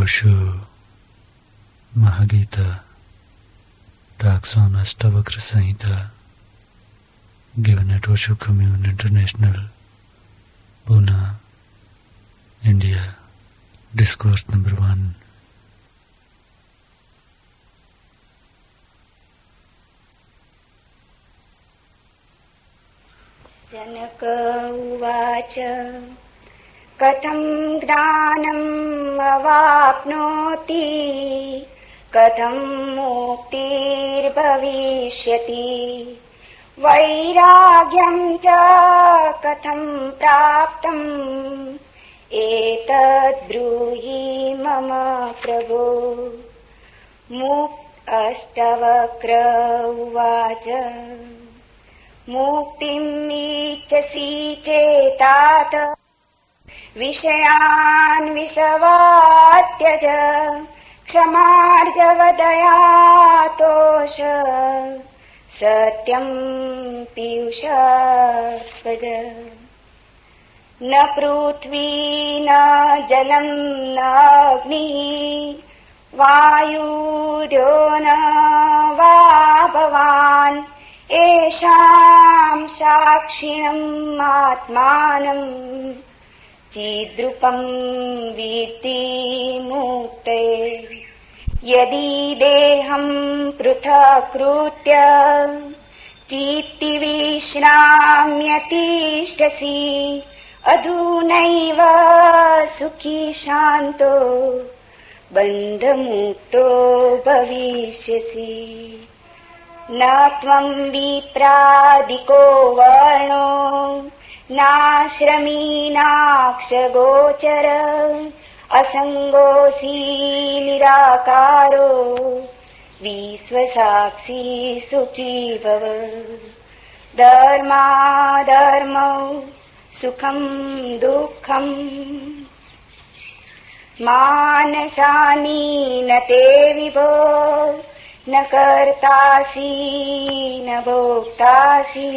Osho Mahagita, talks on Astavakra Samhita, given at Osho Commune International, Pune, India. Discourse number 1. जनक उवाच कथं ज्ञानम् अवाप्नोति कथं मुक्तिर्भविष्यति वैराग्यं च कथं प्राप्तम् एतद्ब्रूहि मम प्रभो। अष्टवक्र उवाच मुक्तिम् इच्छसि चेतात विषयान् विषवात्यज क्षमार्जवदया तोष सत्यम् पीयूष भज। न पृथ्वी न जलम् न अग्निः वायुर्यो न वा भवान् येषाम् साक्षिणम् आत्मानम् चिद्रूपम् विद्धि मुक्ते। यदि देहम् पृथक्कृत्य चित्ति विश्राम्यतिष्ठसि अधुनैव सुखी शान्तो बन्धमुक्तो भविष्यसि। न त्वम् विप्रादिको वर्णो नाश्रमी नाक्षगोचर असङ्गोऽसि निराकारो विश्वसाक्षी सुखी भव। धर्माधर्मौ सुखम् दुःखम् मानसानि न ते विभो न कर्तासि न भोक्तासि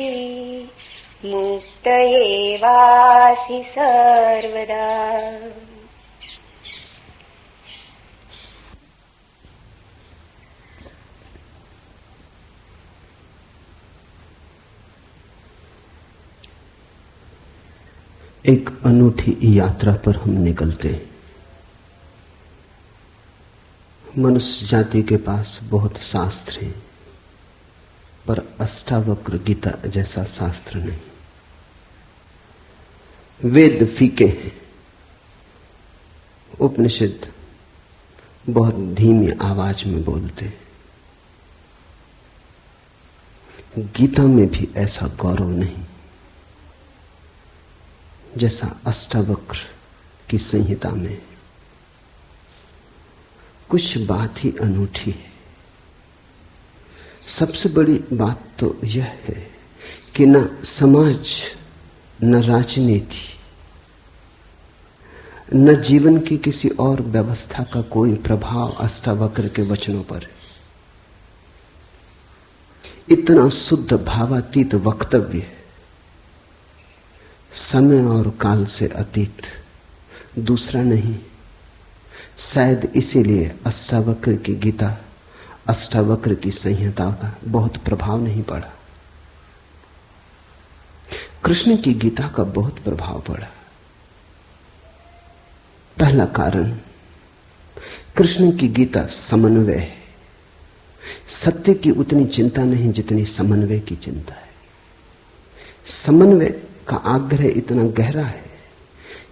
मुक्त एवासि सर्वदा। एक अनूठी यात्रा पर हम निकलते हैं। मनुष्य जाति के पास बहुत शास्त्र हैं, पर अष्टावक्र गीता जैसा शास्त्र नहीं। वेद फीके हैं, उपनिषद बहुत धीमी आवाज में बोलते हैं। गीता में भी ऐसा गौरव नहीं जैसा अष्टावक्र की संहिता में। कुछ बात ही अनूठी है। सबसे बड़ी बात तो यह है कि न समाज, न राजनीति, न जीवन की किसी और व्यवस्था का कोई प्रभाव अष्टावक्र के वचनों पर है। इतना शुद्ध भावातीत वक्तव्य है, समय और काल से अतीत, दूसरा नहीं। शायद इसीलिए अष्टावक्र की गीता, अष्टावक्र की संहिता का बहुत प्रभाव नहीं पड़ा। कृष्ण की गीता का बहुत प्रभाव पड़ा। पहला कारण, कृष्ण की गीता समन्वय है। सत्य की उतनी चिंता नहीं जितनी समन्वय की चिंता है। समन्वय का आग्रह इतना गहरा है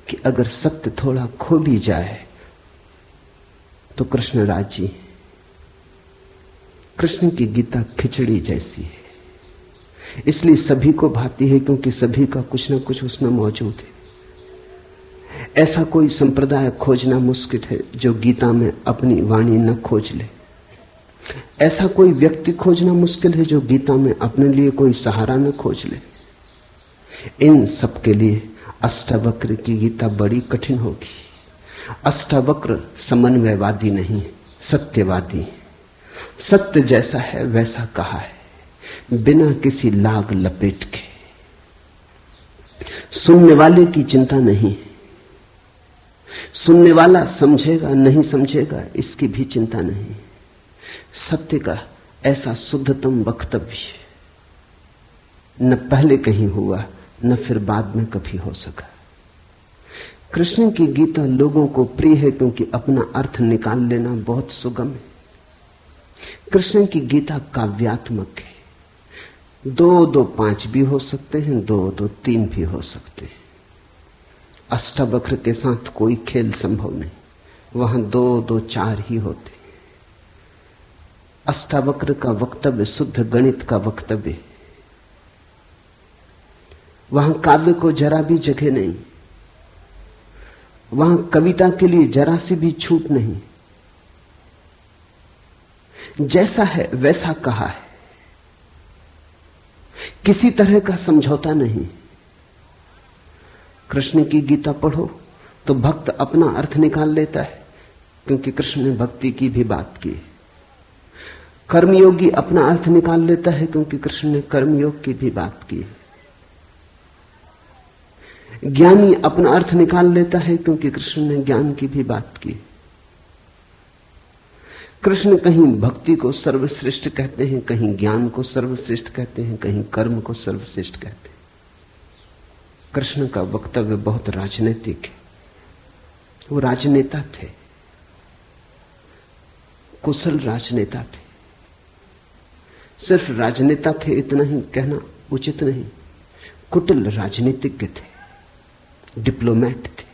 कि अगर सत्य थोड़ा खो भी जाए तो कृष्ण राजी है। कृष्ण की गीता खिचड़ी जैसी है, इसलिए सभी को भाती है, क्योंकि सभी का कुछ ना कुछ उसमें मौजूद है। ऐसा कोई संप्रदाय खोजना मुश्किल है जो गीता में अपनी वाणी न खोज ले। ऐसा कोई व्यक्ति खोजना मुश्किल है जो गीता में अपने लिए कोई सहारा न खोज ले। इन सब के लिए अष्टावक्र की गीता बड़ी कठिन होगी। अष्टावक्र समन्वयवादी नहीं, सत्यवादी है। सत्य जैसा है वैसा कहा है, बिना किसी लाग लपेट के। सुनने वाले की चिंता नहीं, सुनने वाला समझेगा नहीं समझेगा इसकी भी चिंता नहीं। सत्य का ऐसा शुद्धतम वक्तव्य न पहले कहीं हुआ न फिर बाद में कभी हो सका। कृष्ण की गीता लोगों को प्रिय है क्योंकि अपना अर्थ निकाल लेना बहुत सुगम है। कृष्ण की गीता काव्यात्मक है। 2 2 5 भी हो सकते हैं, 2 2 3 भी हो सकते हैं। अष्टावक्र के साथ कोई खेल संभव नहीं, वहां 2 2 4 ही होते। अष्टावक्र का वक्तव्य शुद्ध गणित का वक्तव्य, वहां काव्य को जरा भी जगह नहीं, वहां कविता के लिए जरा सी भी छूट नहीं। जैसा है वैसा कहा है, किसी तरह का समझौता नहीं। कृष्ण की गीता पढ़ो तो भक्त अपना अर्थ निकाल लेता है, क्योंकि कृष्ण ने भक्ति की भी बात की। कर्मयोगी अपना अर्थ निकाल लेता है, क्योंकि कृष्ण ने कर्मयोग की भी बात की। ज्ञानी अपना अर्थ निकाल लेता है, क्योंकि कृष्ण ने ज्ञान की भी बात की। कृष्ण कहीं भक्ति को सर्वश्रेष्ठ कहते हैं, कहीं ज्ञान को सर्वश्रेष्ठ कहते हैं, कहीं कर्म को सर्वश्रेष्ठ कहते हैं। कृष्ण का वक्तव्य बहुत राजनीतिक है। वो राजनेता थे, कुशल राजनेता थे। सिर्फ राजनेता थे इतना ही कहना उचित नहीं, कुटिल राजनीतिज्ञ थे, डिप्लोमैट थे।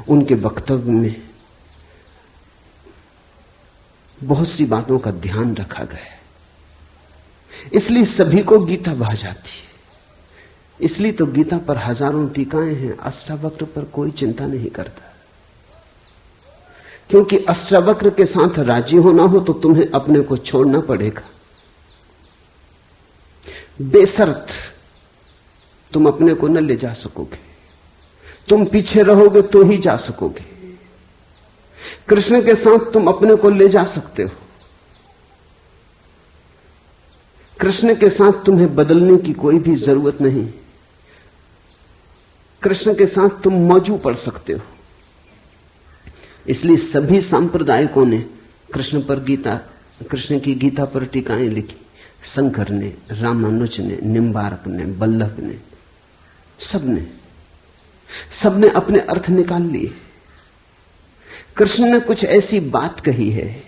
उनके वक्तव्य में बहुत सी बातों का ध्यान रखा गया है, इसलिए सभी को गीता भा जाती है। इसलिए तो गीता पर हजारों टीकाएं हैं, अष्टावक्र पर कोई चिंता नहीं करता। क्योंकि अष्टावक्र के साथ राजी होना हो तो तुम्हें अपने को छोड़ना पड़ेगा। बेशर्त तुम अपने को न ले जा सकोगे, तुम पीछे रहोगे तो ही जा सकोगे। कृष्ण के साथ तुम अपने को ले जा सकते हो। कृष्ण के साथ तुम्हें बदलने की कोई भी जरूरत नहीं। कृष्ण के साथ तुम मौजू पड़ सकते हो। इसलिए सभी सांप्रदायिकों ने कृष्ण की गीता पर टीकाएं लिखी। शंकर ने, रामानुज ने, निम्बार्क ने, बल्लभ ने, सबने अपने अर्थ निकाल लिए। कृष्ण ने कुछ ऐसी बात कही है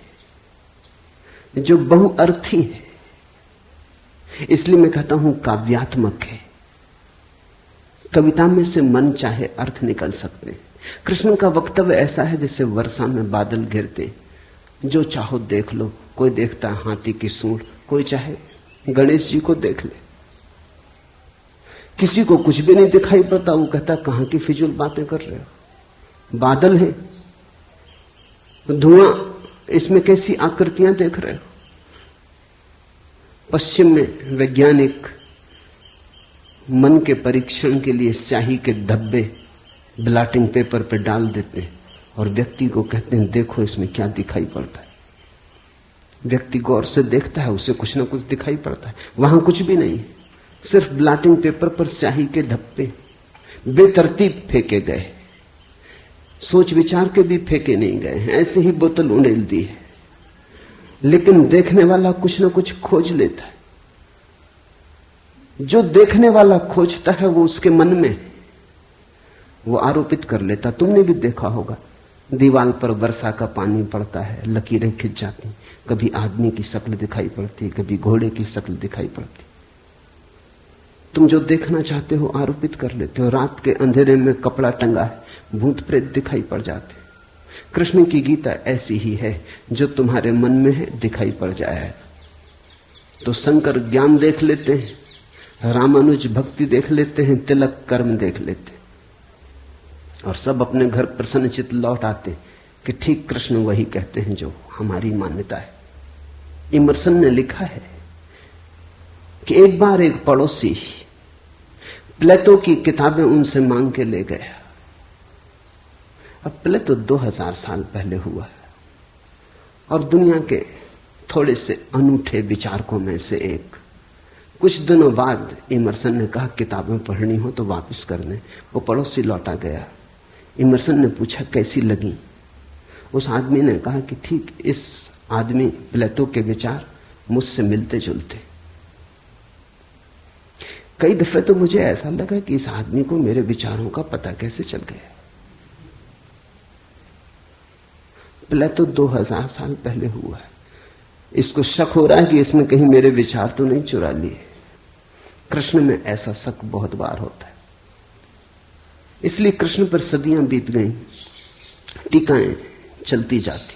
जो बहुअर्थी है, इसलिए मैं कहता हूं काव्यात्मक है। कविता में से मन चाहे अर्थ निकल सकते हैं। कृष्ण का वक्तव्य ऐसा है जैसे वर्षा में बादल गिरते, जो चाहो देख लो। कोई देखता हाथी की सूंड, कोई चाहे गणेश जी को देख ले। किसी को कुछ भी नहीं दिखाई पड़ता, वो कहता कहां की फिजूल बातें कर रहे हो। बादल है, धुआं, इसमें कैसी आकृतियां देख रहे हो। पश्चिम में वैज्ञानिक मन के परीक्षण के लिए स्याही के धब्बे ब्लॉटिंग पेपर पर डाल देते हैं और व्यक्ति को कहते हैं देखो इसमें क्या दिखाई पड़ता है। व्यक्ति गौर से देखता है, उसे कुछ ना कुछ दिखाई पड़ता है। वहां कुछ भी नहीं, सिर्फ ब्लॉटिंग पेपर पर स्याही के धब्बे बेतरतीब फेंके गए, सोच विचार के भी फेंके नहीं गए हैं, ऐसे ही बोतल उड़ेल दी है। लेकिन देखने वाला कुछ ना कुछ खोज लेता है। जो देखने वाला खोजता है वो उसके मन में वो आरोपित कर लेता। तुमने भी देखा होगा, दीवार पर वर्षा का पानी पड़ता है, लकीरें खिंच जाती, कभी आदमी की शक्ल दिखाई पड़ती, कभी घोड़े की शक्ल दिखाई पड़ती। तुम जो देखना चाहते हो आरोपित कर लेते हो। रात के अंधेरे में कपड़ा टंगा है, भूत प्रेत दिखाई पड़ जाते। कृष्ण की गीता ऐसी ही है, जो तुम्हारे मन में है दिखाई पड़ जाए। तो शंकर ज्ञान देख लेते हैं, रामानुज भक्ति देख लेते हैं, तिलक कर्म देख लेते हैं, और सब अपने घर प्रसन्नचित्त लौट आते कि ठीक कृष्ण वही कहते हैं जो हमारी मान्यता है। इमर्सन ने लिखा है कि एक बार एक पड़ोसी प्लेटो की किताबें उनसे मांग के ले गया। अब प्लेटो 2000 साल पहले हुआ है और दुनिया के थोड़े से अनूठे विचारकों में से एक। कुछ दिनों बाद इमर्सन ने कहा किताबें पढ़नी हो तो वापस कर दें। वो पड़ोसी लौटा गया। इमर्सन ने पूछा कैसी लगी। उस आदमी ने कहा कि ठीक, इस आदमी प्लेटो के विचार मुझसे मिलते जुलते। कई दफे तो मुझे ऐसा लगा कि इस आदमी को मेरे विचारों का पता कैसे चल गया। प्लेटो 2000 साल पहले हुआ है। इसको शक हो रहा है कि इसने कहीं मेरे विचार तो नहीं चुरा लिए। कृष्ण में ऐसा शक बहुत बार होता है। इसलिए कृष्ण पर सदियां बीत गई, टीकाएं चलती जाती,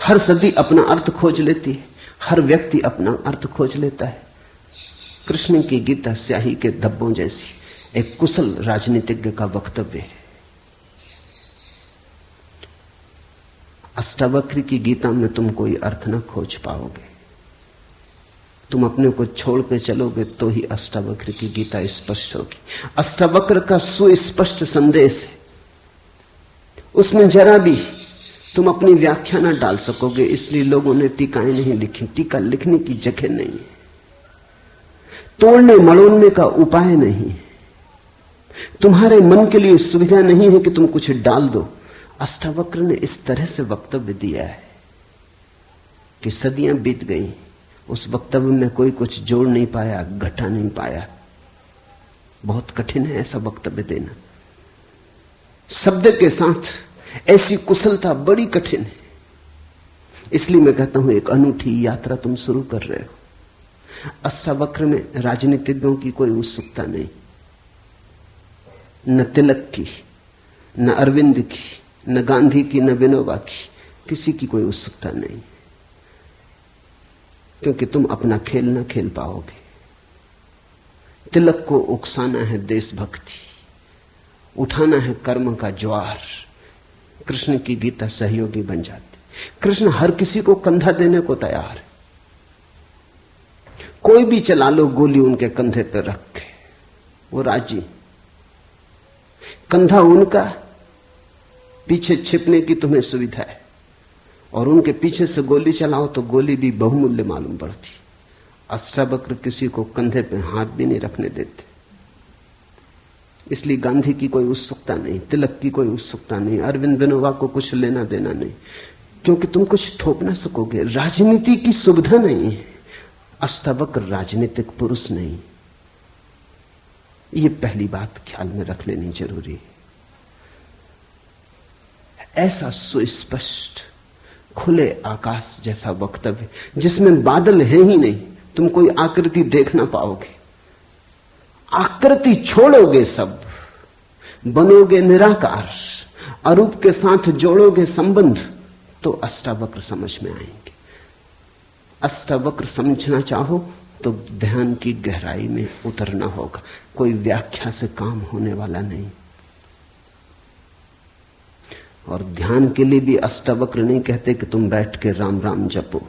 हर सदी अपना अर्थ खोज लेती है, हर व्यक्ति अपना अर्थ खोज लेता है। कृष्ण की गीता स्याही के धब्बों जैसी एक कुशल राजनीतिज्ञ का वक्तव्य है। अष्टावक्र की गीता में तुम कोई अर्थ न खोज पाओगे। तुम अपने को छोड़ के चलोगे तो ही अष्टावक्र की गीता स्पष्ट होगी। अष्टावक्र का सुस्पष्ट संदेश है, उसमें जरा भी तुम अपनी व्याख्या न डाल सकोगे। इसलिए लोगों ने टीकाएं नहीं लिखी। टीका लिखने की जगह नहीं है, तोड़ने मड़ोड़ने का उपाय नहीं है, तुम्हारे मन के लिए सुविधा नहीं है कि तुम कुछ डाल दो। अष्टावक्र ने इस तरह से वक्तव्य दिया है कि सदियां बीत गई, उस वक्तव्य में कोई कुछ जोड़ नहीं पाया, घटा नहीं पाया। बहुत कठिन है ऐसा वक्तव्य देना। शब्द के साथ ऐसी कुशलता बड़ी कठिन है। इसलिए मैं कहता हूं एक अनूठी यात्रा तुम शुरू कर रहे हो। अष्टावक्र में राजनीतिज्ञों की कोई उत्सुकता नहीं, न तिलक की, न अरविंद की, न गांधी की, न विनोबा की, किसी की कोई उत्सुकता नहीं, क्योंकि तुम अपना खेल न खेल पाओगे। तिलक को उकसाना है देशभक्ति, उठाना है कर्म का ज्वार। कृष्ण की गीता सहयोगी बन जाती। कृष्ण हर किसी को कंधा देने को तैयार है। कोई भी चला लो गोली उनके कंधे पर रख के, वो राजी। कंधा उनका, पीछे छिपने की तुम्हें सुविधा है, और उनके पीछे से गोली चलाओ तो गोली भी बहुमूल्य मालूम पड़ती। अष्टावक्र किसी को कंधे पे हाथ भी नहीं रखने देते। इसलिए गांधी की कोई उत्सुकता नहीं, तिलक की कोई उत्सुकता नहीं, अरविंद विनोबा को कुछ लेना देना नहीं, क्योंकि तुम कुछ थोप ना सकोगे। राजनीति की सुविधा नहीं है। अष्टावक्र राजनीतिक पुरुष नहीं। ये पहली बात ख्याल में रख लेनी जरूरी है। ऐसा सुस्पष्ट खुले आकाश जैसा वक्तव्य जिसमें बादल है ही नहीं, तुम कोई आकृति देख ना पाओगे। आकृति छोड़ोगे, सब बनोगे निराकार, अरूप के साथ जोड़ोगे संबंध, तो अष्टावक्र समझ में आएंगे। अष्टावक्र समझना चाहो तो ध्यान की गहराई में उतरना होगा। कोई व्याख्या से काम होने वाला नहीं। और ध्यान के लिए भी अष्टावक्र नहीं कहते कि तुम बैठ के राम राम जपो।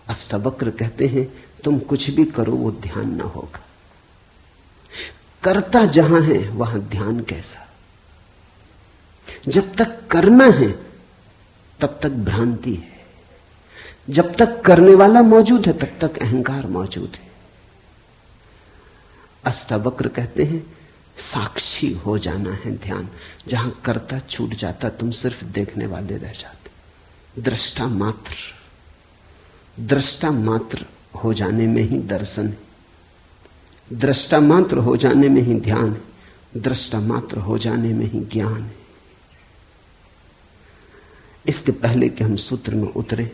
अष्टावक्र कहते हैं तुम कुछ भी करो वो ध्यान ना होगा। करता जहां है वहां ध्यान कैसा। जब तक करना है तब तक भ्रांति है, जब तक करने वाला मौजूद है तब तक अहंकार मौजूद है। अष्टावक्र कहते हैं साक्षी हो जाना है ध्यान। जहां कर्ता छूट जाता तुम सिर्फ देखने वाले रह जाते। दृष्टा मात्र, दृष्टा मात्र हो जाने में ही दर्शन है, दृष्टा मात्र हो जाने में ही ध्यान है, दृष्टा मात्र हो जाने में ही ज्ञान है। इसके पहले कि हम सूत्र में उतरे,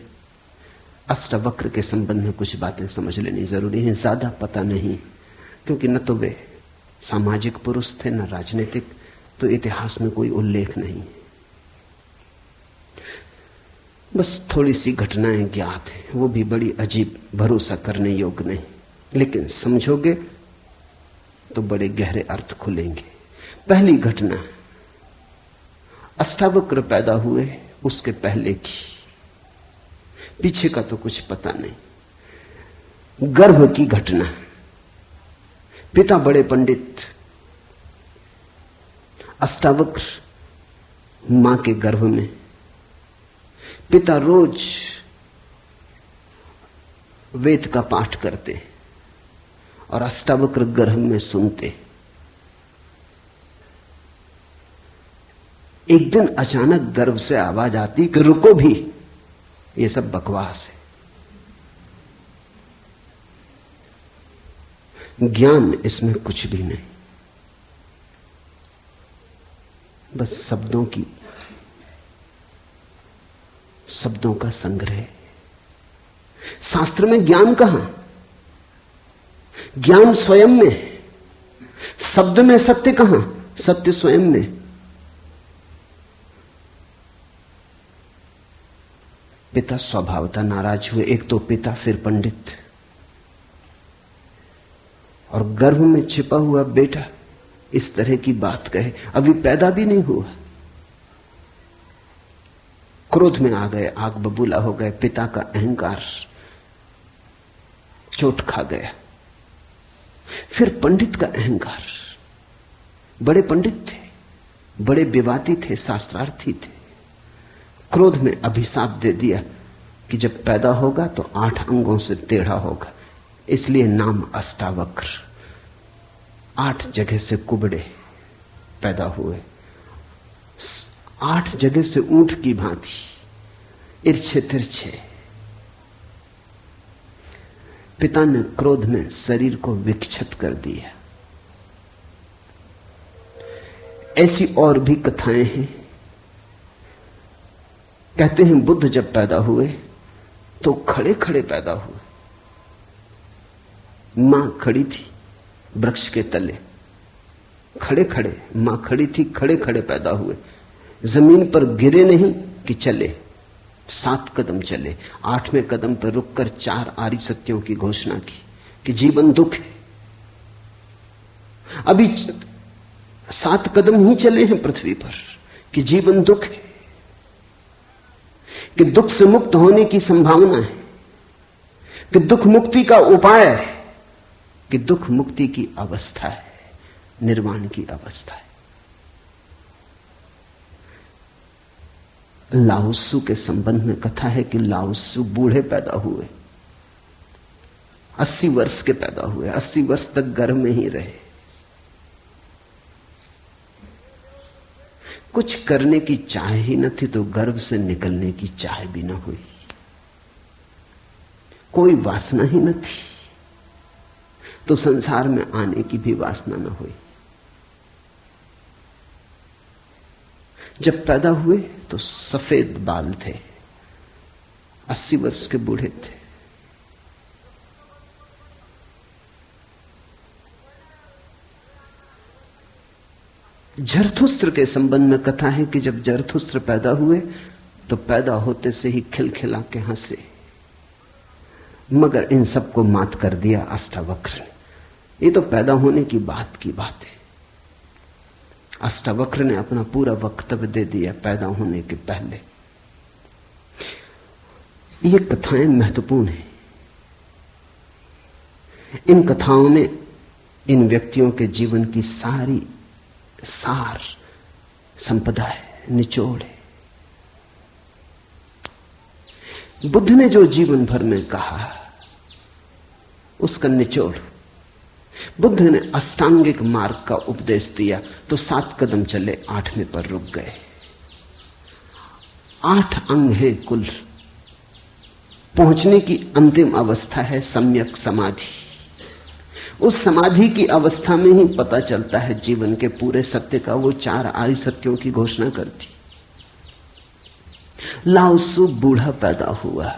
अष्टावक्र के संबंध में कुछ बातें समझ लेनी जरूरी है। ज्यादा पता नहीं, क्योंकि न तो वे सामाजिक पुरुष थे न राजनीतिक, तो इतिहास में कोई उल्लेख नहीं। बस थोड़ी सी घटनाएं ज्ञात हैं, वो भी बड़ी अजीब, भरोसा करने योग्य नहीं, लेकिन समझोगे तो बड़े गहरे अर्थ खुलेंगे। पहली घटना अष्टावक्र पैदा हुए उसके पहले की, पीछे का तो कुछ पता नहीं। गर्भ की घटना। पिता बड़े पंडित, अष्टावक्र मां के गर्भ में। पिता रोज वेद का पाठ करते और अष्टावक्र गर्भ में सुनते। एक दिन अचानक गर्भ से आवाज आती कि रुको भी, ये सब बकवास है। ज्ञान इसमें कुछ भी नहीं, बस शब्दों का संग्रह। शास्त्र में ज्ञान कहां? ज्ञान स्वयं में। शब्द में सत्य कहां? सत्य स्वयं में। पिता स्वभावतः नाराज हुए। एक तो पिता, फिर पंडित, और गर्भ में छिपा हुआ बेटा इस तरह की बात कहे, अभी पैदा भी नहीं हुआ। क्रोध में आ गए, आग बबूला हो गए। पिता का अहंकार चोट खा गया। फिर पंडित का अहंकार। बड़े पंडित थे, बड़े विवादी थे, शास्त्रार्थी थे। क्रोध में अभिशाप दे दिया कि जब पैदा होगा तो 8 अंगों से टेढ़ा होगा, इसलिए नाम अष्टावक्र। 8 जगह से कुबड़े पैदा हुए, 8 जगह से ऊंट की भांति, इर्छे तिरछे। पिता ने क्रोध में शरीर को विक्षत कर दिया। ऐसी और भी कथाएं हैं। कहते हैं बुद्ध जब पैदा हुए तो खड़े खड़े पैदा हुए। मां खड़ी थी वृक्ष के तले, खड़े खड़े मां खड़ी थी, खड़े खड़े पैदा हुए। जमीन पर गिरे नहीं कि चले, 7 कदम चले। 8वें कदम पर रुककर 4 आर्य सत्यों की घोषणा की कि जीवन दुख है। अभी 7 कदम ही चले हैं पृथ्वी पर कि जीवन दुख है, कि दुख से मुक्त होने की संभावना है, कि दुख मुक्ति का उपाय है, कि दुख मुक्ति की अवस्था है, निर्वाण की अवस्था है। लाओत्सु के संबंध में कथा है कि लाओत्सु बूढ़े पैदा हुए, 80 वर्ष के पैदा हुए, 80 वर्ष तक गर्भ में ही रहे। कुछ करने की चाह ही न थी तो गर्भ से निकलने की चाह भी न हुई। कोई वासना ही न थी तो संसार में आने की भी वासना न हुई। जब पैदा हुए तो सफेद बाल थे, 80 वर्ष के बूढ़े थे। जरथुस्त्र के संबंध में कथा है कि जब जरथुस्त्र पैदा हुए तो पैदा होते से ही खिलखिला के हंसे, मगर इन सबको मात कर दिया अष्टावक्र ने। ये तो पैदा होने की बात है। अष्टावक्र ने अपना पूरा वक्तव्य दे दिया पैदा होने के पहले। ये कथाएं महत्वपूर्ण हैं। इन कथाओं में इन व्यक्तियों के जीवन की सारी सार संपदा है, निचोड़ है। बुद्ध ने जो जीवन भर में कहा उसका निचोड़। बुद्ध ने अष्टांगिक मार्ग का उपदेश दिया तो 7 कदम चले, 8वें पर रुक गए। 8 अंग है कुल। पहुंचने की अंतिम अवस्था है सम्यक समाधि। उस समाधि की अवस्था में ही पता चलता है जीवन के पूरे सत्य का। वो 4 आर्य सत्यों की घोषणा करती। लाओत्सु बूढ़ा पैदा हुआ।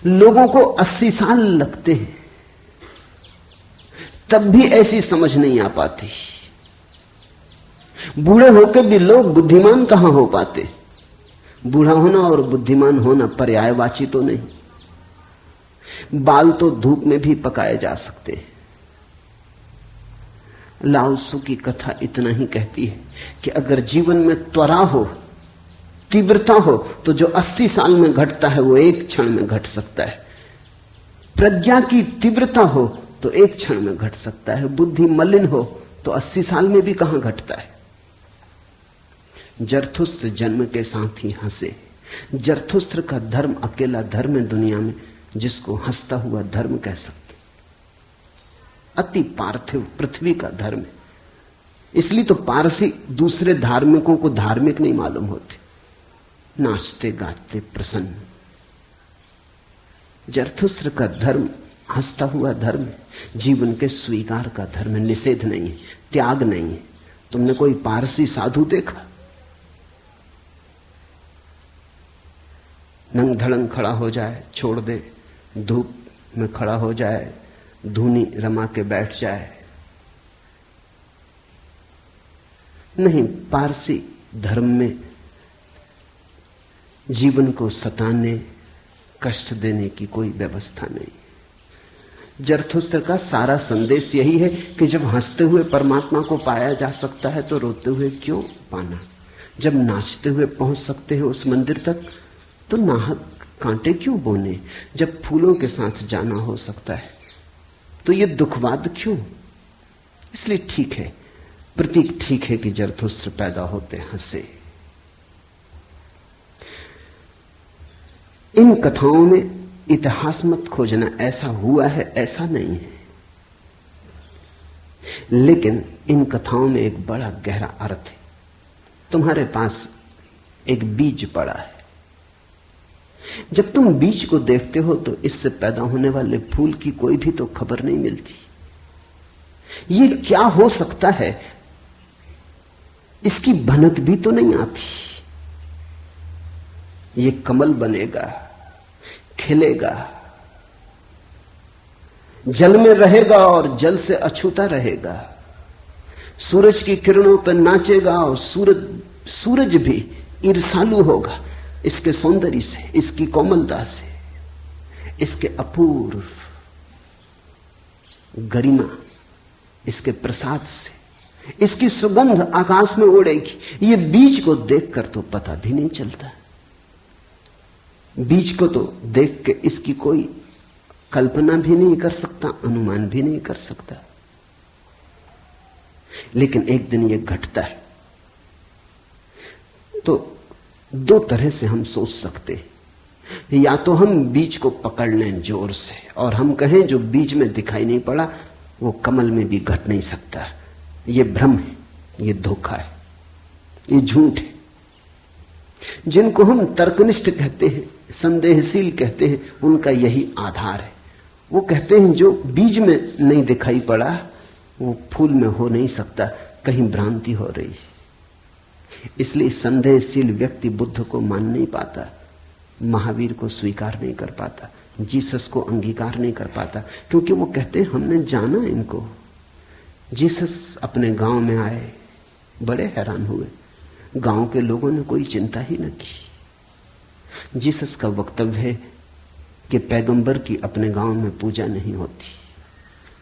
लोगों को 80 साल लगते हैं, तब भी ऐसी समझ नहीं आ पाती। बूढ़े होकर भी लोग बुद्धिमान कहां हो पाते। बूढ़ा होना और बुद्धिमान होना पर्यायवाची तो नहीं। बाल तो धूप में भी पकाए जा सकते हैं। लाओत्सु की कथा इतना ही कहती है कि अगर जीवन में त्वरा हो, तीव्रता हो, तो जो 80 साल में घटता है वो 1 क्षण में घट सकता है। प्रज्ञा की तीव्रता हो तो 1 क्षण में घट सकता है। बुद्धि मलिन हो तो 80 साल में भी कहां घटता है। जरथुस्त्र जन्म के साथ ही हंसे। जरथुस्त्र का धर्म अकेला धर्म है दुनिया में जिसको हंसता हुआ धर्म कह सकते। अति पार्थिव पृथ्वी का धर्म है। इसलिए तो पारसी दूसरे धार्मिकों को धार्मिक नहीं मालूम होते, नाचते गाते प्रसन्न। जरथुस्त्र का धर्म हंसता हुआ धर्म है, जीवन के स्वीकार का धर्म है, निषेध नहीं है, त्याग नहीं है। तुमने कोई पारसी साधु देखा? नंग धड़ंग खड़ा हो जाए, छोड़ दे, धूप में खड़ा हो जाए, धूनी रमा के बैठ जाए? नहीं, पारसी धर्म में जीवन को सताने, कष्ट देने की कोई व्यवस्था नहीं। जरथुस्त्र का सारा संदेश यही है कि जब हंसते हुए परमात्मा को पाया जा सकता है तो रोते हुए क्यों पाना? जब नाचते हुए पहुंच सकते हैं उस मंदिर तक तो नाहक कांटे क्यों बोने? जब फूलों के साथ जाना हो सकता है तो ये दुखवाद क्यों? इसलिए ठीक है, प्रतीक ठीक है कि जरथुस्त्र पैदा होते हंसे। इन कथाओं में इतिहास मत खोजना, ऐसा हुआ है ऐसा नहीं है, लेकिन इन कथाओं में एक बड़ा गहरा अर्थ है। तुम्हारे पास एक बीज पड़ा है, जब तुम बीज को देखते हो तो इससे पैदा होने वाले फूल की कोई भी तो खबर नहीं मिलती। ये क्या हो सकता है इसकी भनक भी तो नहीं आती। ये कमल बनेगा, खिलेगा, जल में रहेगा और जल से अछूता रहेगा, सूरज की किरणों पर नाचेगा और सूरज भी ईर्ष्यालु होगा इसके सौंदर्य से, इसकी कोमलता से, इसके अपूर्व गरिमा, इसके प्रसाद से, इसकी सुगंध आकाश में उड़ेगी। ये बीज को देखकर तो पता भी नहीं चलता। बीज को तो देख के इसकी कोई कल्पना भी नहीं कर सकता, अनुमान भी नहीं कर सकता। लेकिन एक दिन यह घटता है तो दो तरह से हम सोच सकते हैं। या तो हम बीज को पकड़ लें जोर से और हम कहें जो बीज में दिखाई नहीं पड़ा वो कमल में भी घट नहीं सकता। ये भ्रम है, ये धोखा है, ये झूठ है। जिनको हम तर्कनिष्ठ कहते हैं, संदेहशील कहते हैं, उनका यही आधार है। वो कहते हैं जो बीज में नहीं दिखाई पड़ा वो फूल में हो नहीं सकता, कहीं भ्रांति हो रही है। इसलिए संदेहशील व्यक्ति बुद्ध को मान नहीं पाता, महावीर को स्वीकार नहीं कर पाता, जीसस को अंगीकार नहीं कर पाता, क्योंकि वो कहते हैं हमने जाना इनको। जीसस अपने गांव में आए, बड़े हैरान हुए, गांव के लोगों ने कोई चिंता ही न की। जीसस का वक्तव्य है कि पैगंबर की अपने गांव में पूजा नहीं होती।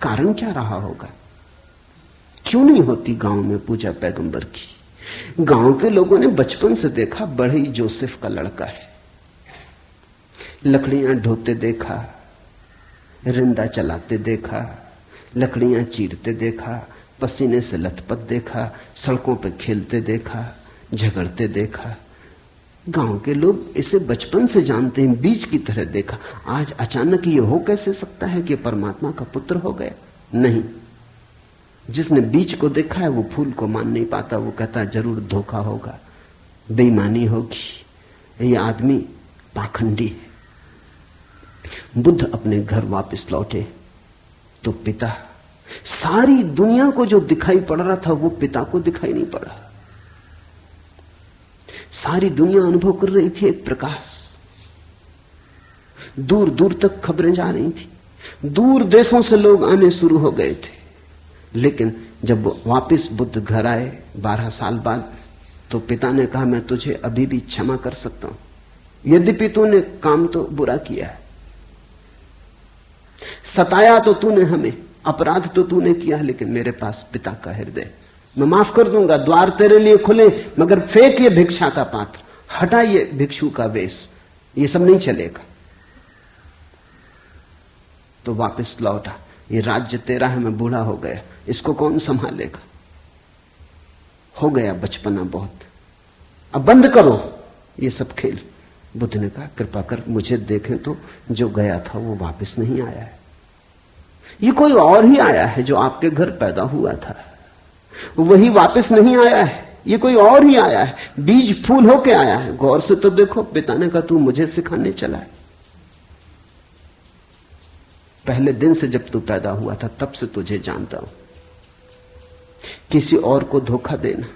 कारण क्या रहा होगा? क्यों नहीं होती गांव में पूजा पैगंबर की? गांव के लोगों ने बचपन से देखा, बड़े ही जोसेफ का लड़का है, लकड़ियां ढोते देखा, रिंदा चलाते देखा, लकड़ियां चीरते देखा, पसीने से लथपथ देखा, सड़कों पर खेलते देखा, झगड़ते देखा। गांव के लोग इसे बचपन से जानते हैं, बीज की तरह देखा। आज अचानक ये हो कैसे सकता है कि परमात्मा का पुत्र हो गया? नहीं, जिसने बीज को देखा है वो फूल को मान नहीं पाता। वो कहता है जरूर धोखा होगा, बेईमानी होगी, ये आदमी पाखंडी है। बुद्ध अपने घर वापस लौटे तो पिता, सारी दुनिया को जो दिखाई पड़ रहा था वो पिता को दिखाई नहीं पड़ा। सारी दुनिया अनुभव कर रही थी एक प्रकाश, दूर दूर तक खबरें जा रही थी, दूर देशों से लोग आने शुरू हो गए थे। लेकिन जब वापस बुद्ध घर आए 12 साल बाद, तो पिता ने कहा मैं तुझे अभी भी क्षमा कर सकता हूं, यद्यपि तूने काम तो बुरा किया है, सताया तो तूने हमें, अपराध तो तूने किया, लेकिन मेरे पास पिता का हृदय, मैं माफ कर दूंगा, द्वार तेरे लिए खुले, मगर फेंक ये भिक्षा का पात्र, हटा ये भिक्षु का वेश, ये सब नहीं चलेगा। तो वापस लौटा, ये राज्य तेरा है, मैं बूढ़ा हो गया, इसको कौन संभालेगा? हो गया बचपना बहुत, अब बंद करो ये सब खेल, बुद्ध ने कहा कृपा कर मुझे देखें तो जो गया था वो वापस नहीं आया है। ये कोई और ही आया है जो आपके घर पैदा हुआ था, वही वापस नहीं आया है। ये कोई और ही आया है, बीज फूल होके आया है। गौर से तो देखो। पिता ने कहा तू मुझे सिखाने चला है। पहले दिन से जब तू पैदा हुआ था तब से तुझे जानता हूं। किसी और को धोखा देना,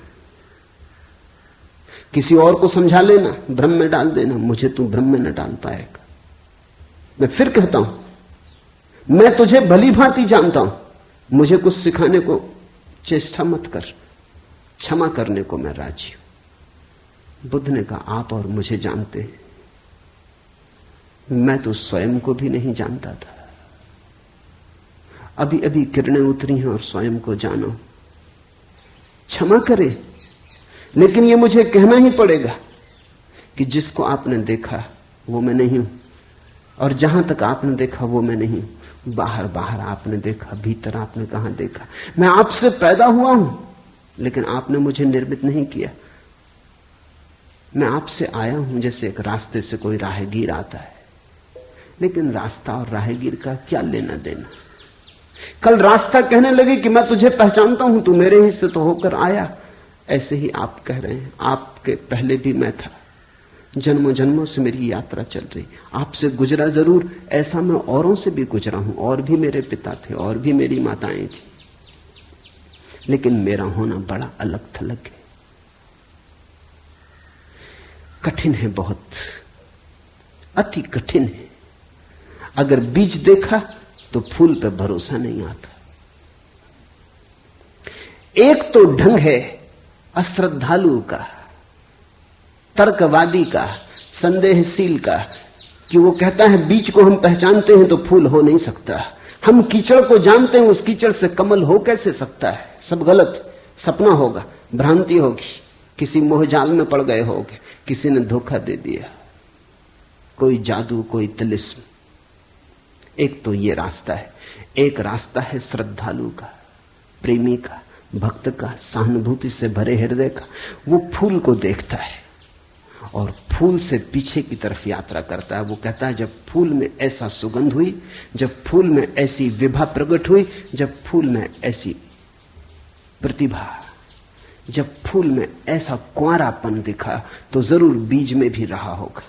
किसी और को समझा लेना, भ्रम में डाल देना, मुझे तू भ्रम में न डाल पाएगा। मैं फिर कहता हूं मैं तुझे भली भांति जानता हूं, मुझे कुछ सिखाने को चेष्टा मत कर, क्षमा करने को मैं राजी हूं। बुद्ध ने कहा आप और मुझे जानते हैं, मैं तो स्वयं को भी नहीं जानता था। अभी अभी किरणें उतरी हैं और स्वयं को जानो। क्षमा करे, लेकिन ये मुझे कहना ही पड़ेगा कि जिसको आपने देखा वो मैं नहीं हूं, और जहां तक आपने देखा वो मैं नहीं हूं। बाहर बाहर आपने देखा, भीतर आपने कहां देखा। मैं आपसे पैदा हुआ हूं, लेकिन आपने मुझे निर्मित नहीं किया। मैं आपसे आया हूं जैसे एक रास्ते से कोई राहगीर आता है, लेकिन रास्ता और राहगीर का क्या लेना देना। कल रास्ता कहने लगे कि मैं तुझे पहचानता हूं, तू मेरे ही से तो होकर आया। ऐसे ही आप कह रहे हैं आपके पहले भी मैं था, जन्मों जन्मों से मेरी यात्रा चल रही। आपसे गुजरा जरूर, ऐसा मैं औरों से भी गुजरा हूं, और भी मेरे पिता थे, और भी मेरी माताएं थी, लेकिन मेरा होना बड़ा अलग थलग है। कठिन है, बहुत अति कठिन है। अगर बीज देखा तो फूल पे भरोसा नहीं आता। एक तो ढंग है अश्रद्धालु का, तर्कवादी का, संदेहशील का, कि वो कहता है बीज को हम पहचानते हैं तो फूल हो नहीं सकता। हम कीचड़ को जानते हैं, उस कीचड़ से कमल हो कैसे सकता है। सब गलत, सपना होगा, भ्रांति होगी, किसी मोहजाल में पड़ गए होगे, किसी ने धोखा दे दिया, कोई जादू, कोई तिलिस्म। एक तो ये रास्ता है। एक रास्ता है श्रद्धालु का, प्रेमी का, भक्त का, सहानुभूति से भरे हृदय का। वो फूल को देखता है और फूल से पीछे की तरफ यात्रा करता है। वो कहता है जब फूल में ऐसा सुगंध हुई, जब फूल में ऐसी विभा प्रकट हुई, जब फूल में ऐसी प्रतिभा, जब फूल में ऐसा कुंवारापन दिखा, तो जरूर बीज में भी रहा होगा।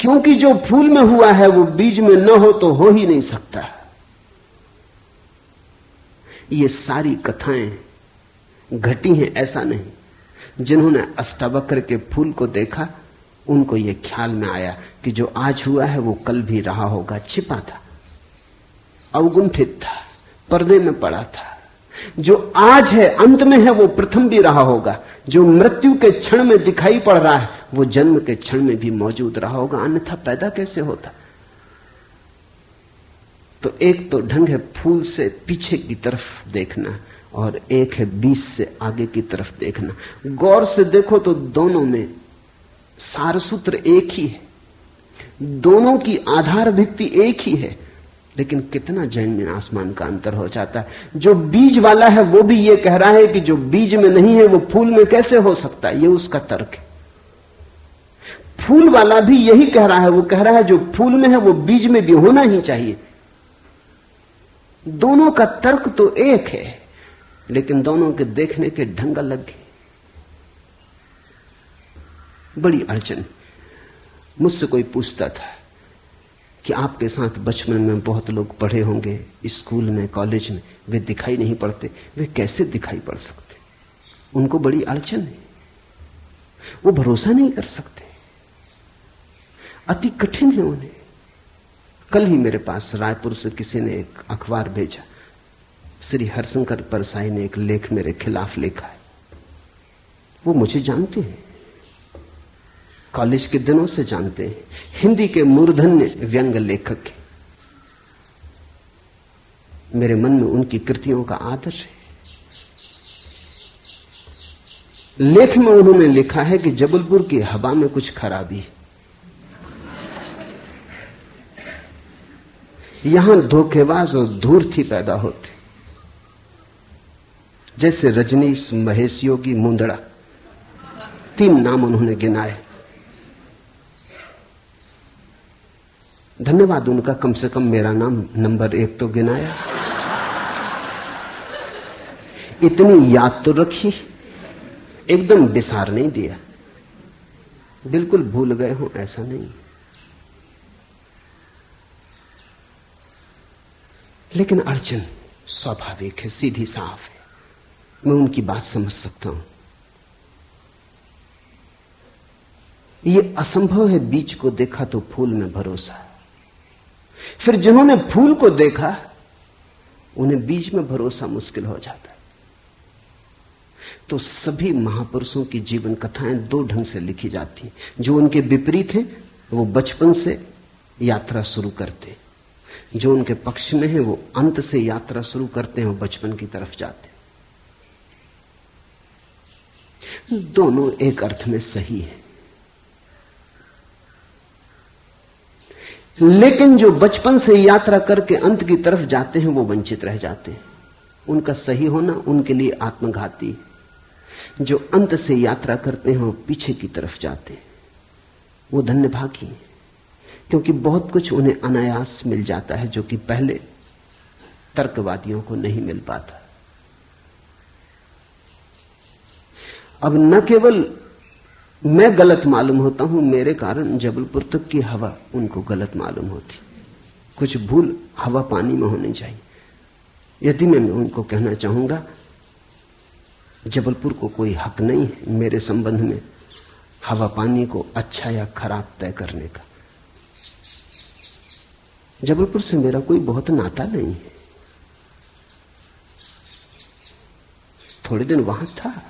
क्योंकि जो फूल में हुआ है वो बीज में न हो तो हो ही नहीं सकता। ये सारी कथाएं घटी हैं, ऐसा नहीं। जिन्होंने अष्टावक्र के फूल को देखा उनको ये ख्याल में आया कि जो आज हुआ है वो कल भी रहा होगा। छिपा था, अवगुंठित था, पर्दे में पड़ा था। जो आज है, अंत में है, वो प्रथम भी रहा होगा। जो मृत्यु के क्षण में दिखाई पड़ रहा है वो जन्म के क्षण में भी मौजूद रहा होगा, अन्यथा पैदा कैसे होता। तो एक तो ढंग है फूल से पीछे की तरफ देखना, और एक है बीज से आगे की तरफ देखना। गौर से देखो तो दोनों में सारसूत्र एक ही है, दोनों की आधार भित्ति एक ही है, लेकिन कितना जमीन आसमान का अंतर हो जाता है। जो बीज वाला है वो भी ये कह रहा है कि जो बीज में नहीं है वो फूल में कैसे हो सकता है, ये उसका तर्क है। फूल वाला भी यही कह रहा है, वो कह रहा है जो फूल में है वो बीज में भी होना ही चाहिए। दोनों का तर्क तो एक है, लेकिन दोनों के देखने के ढंग अलग है। बड़ी अड़चन। मुझसे कोई पूछता था कि आपके साथ बचपन में बहुत लोग पढ़े होंगे, स्कूल में, कॉलेज में, वे दिखाई नहीं पड़ते, वे कैसे दिखाई पड़ सकते? उनको बड़ी अड़चन है, वो भरोसा नहीं कर सकते, अति कठिन है उन्हें। कल ही मेरे पास रायपुर से किसी ने एक अखबार भेजा, श्री हरशंकर परसाई ने एक लेख मेरे खिलाफ लिखा है। वो मुझे जानते हैं, कॉलेज के दिनों से जानते हैं, हिंदी के मूर्धन्य व्यंग्य लेखक हैं। मेरे मन में उनकी कृतियों का आदर है। लेख में उन्होंने लिखा है कि जबलपुर की हवा में कुछ खराबी है, यहां धोखेबाज और धूर्ती पैदा होते, जैसे रजनीश, महेश योगी, मुंदड़ा, 3 नाम उन्होंने गिनाए। धन्यवाद उनका, कम से कम मेरा नाम नंबर 1 तो गिनाया। इतनी याद तो रखी, एकदम बिसार नहीं दिया, बिल्कुल भूल गए हो ऐसा नहीं। लेकिन अड़चन स्वाभाविक है, सीधी साफ है, मैं उनकी बात समझ सकता हूं। ये असंभव है बीज को देखा तो फूल में भरोसा। फिर जिन्होंने फूल को देखा उन्हें बीज में भरोसा मुश्किल हो जाता है। तो सभी महापुरुषों की जीवन कथाएं 2 ढंग से लिखी जाती हैं। जो उनके विपरीत हैं वो बचपन से यात्रा शुरू करते, जो उनके पक्ष में है वो अंत से यात्रा शुरू करते हैं और बचपन की तरफ जाते। दोनों एक अर्थ में सही है, लेकिन जो बचपन से यात्रा करके अंत की तरफ जाते हैं वो वंचित रह जाते हैं। उनका सही होना उनके लिए आत्मघाती है। जो अंत से यात्रा करते हैं वो पीछे की तरफ जाते हैं, वो धन्यभागी हैं, क्योंकि बहुत कुछ उन्हें अनायास मिल जाता है जो कि पहले तर्कवादियों को नहीं मिल पाता। अब न केवल मैं गलत मालूम होता हूं, मेरे कारण जबलपुर तक की हवा उनको गलत मालूम होती। कुछ भूल हवा पानी में होनी चाहिए। यदि मैं उनको कहना चाहूंगा जबलपुर को कोई हक नहीं है मेरे संबंध में हवा पानी को अच्छा या खराब तय करने का। जबलपुर से मेरा कोई बहुत नाता नहीं है, थोड़े दिन वहां था,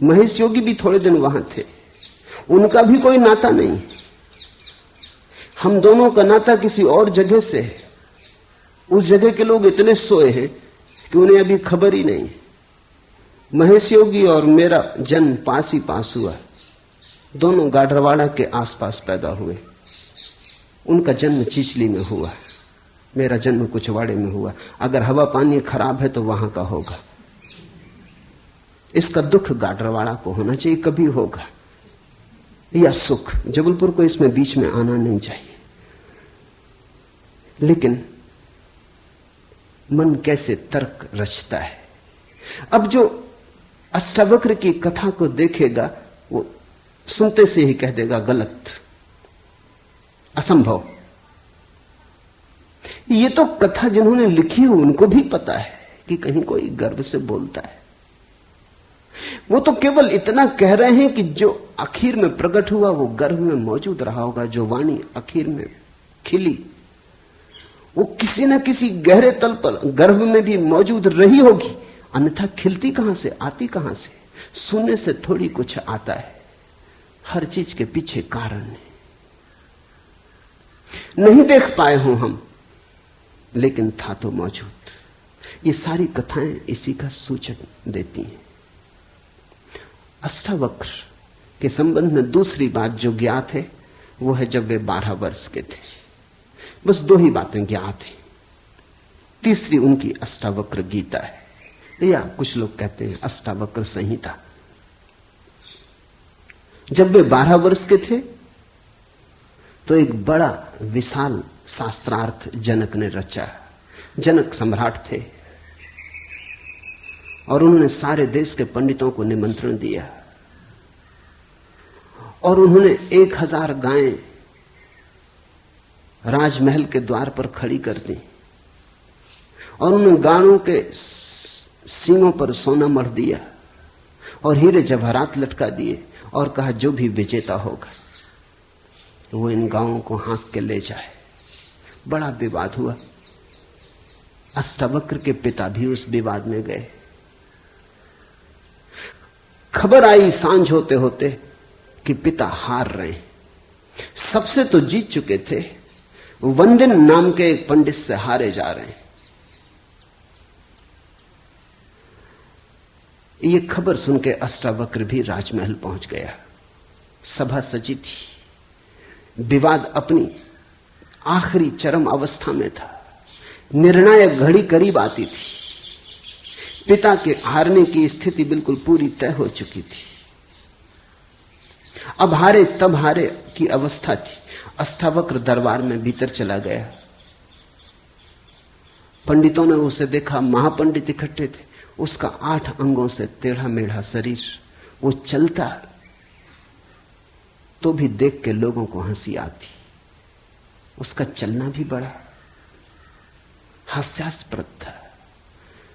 महेश योगी भी थोड़े दिन वहां थे, उनका भी कोई नाता नहीं। हम दोनों का नाता किसी और जगह से है। उस जगह के लोग इतने सोए हैं कि उन्हें अभी खबर ही नहीं। महेश योगी और मेरा जन्म पास ही पास हुआ, दोनों गाडरवाड़ा के आसपास पैदा हुए। उनका जन्म चिचली में हुआ, मेरा जन्म कुचवाड़े में हुआ। अगर हवा पानी खराब है तो वहां का होगा। इसका दुख गाडरवाड़ा को होना चाहिए, कभी होगा, या सुख। जबलपुर को इसमें बीच में आना नहीं चाहिए। लेकिन मन कैसे तर्क रचता है। अब जो अष्टावक्र की कथा को देखेगा वो सुनते से ही कह देगा गलत, असंभव। ये तो कथा जिन्होंने लिखी हो उनको भी पता है कि कहीं कोई गर्व से बोलता है। वो तो केवल इतना कह रहे हैं कि जो आखिर में प्रकट हुआ वो गर्भ में मौजूद रहा होगा। जो वाणी आखिर में खिली वो किसी न किसी गहरे तल पर गर्भ में भी मौजूद रही होगी, अन्यथा खिलती कहां से, आती कहां से? सुनने से थोड़ी कुछ आता है, हर चीज के पीछे कारण है। नहीं देख पाए हो हम, लेकिन था तो मौजूद। ये सारी कथाएं इसी का सूचक देती हैं। अष्टावक्र के संबंध में दूसरी बात जो ज्ञात है वो है जब वे 12 वर्ष के थे। बस 2 ही बातें ज्ञात हैं। तीसरी उनकी अष्टावक्र गीता है, या कुछ लोग कहते हैं अष्टावक्र संहिता। जब वे 12 वर्ष के थे तो एक बड़ा विशाल शास्त्रार्थ जनक ने रचा। जनक सम्राट थे और उन्होंने सारे देश के पंडितों को निमंत्रण दिया और उन्होंने 1000 गायें राजमहल के द्वार पर खड़ी कर दी और उन्होंने गायों के सींगों पर सोना मढ़ दिया और हीरे जवाहरात लटका दिए और कहा जो भी विजेता होगा वो इन गायों को हाँक के ले जाए। बड़ा विवाद हुआ। अष्टावक्र के पिता भी उस विवाद में गए। खबर आई सांझ होते होते कि पिता हार रहे हैं। सबसे तो जीत चुके थे, वंदिन नाम के एक पंडित से हारे जा रहे हैं। ये खबर सुन के अष्टावक्र भी राजमहल पहुंच गया। सभा सजी थी, विवाद अपनी आखिरी चरम अवस्था में था, निर्णायक घड़ी करीब आती थी। पिता के हारने की स्थिति बिल्कुल पूरी तय हो चुकी थी। अब हारे तब हारे की अवस्था थी। अष्टावक्र दरबार में भीतर चला गया। पंडितों ने उसे देखा, महापंडित इकट्ठे थे। उसका 8 अंगों से टेढ़ा मेढ़ा शरीर, वो चलता तो भी देख के लोगों को हंसी आती। उसका चलना भी बड़ा हास्यास्पद था।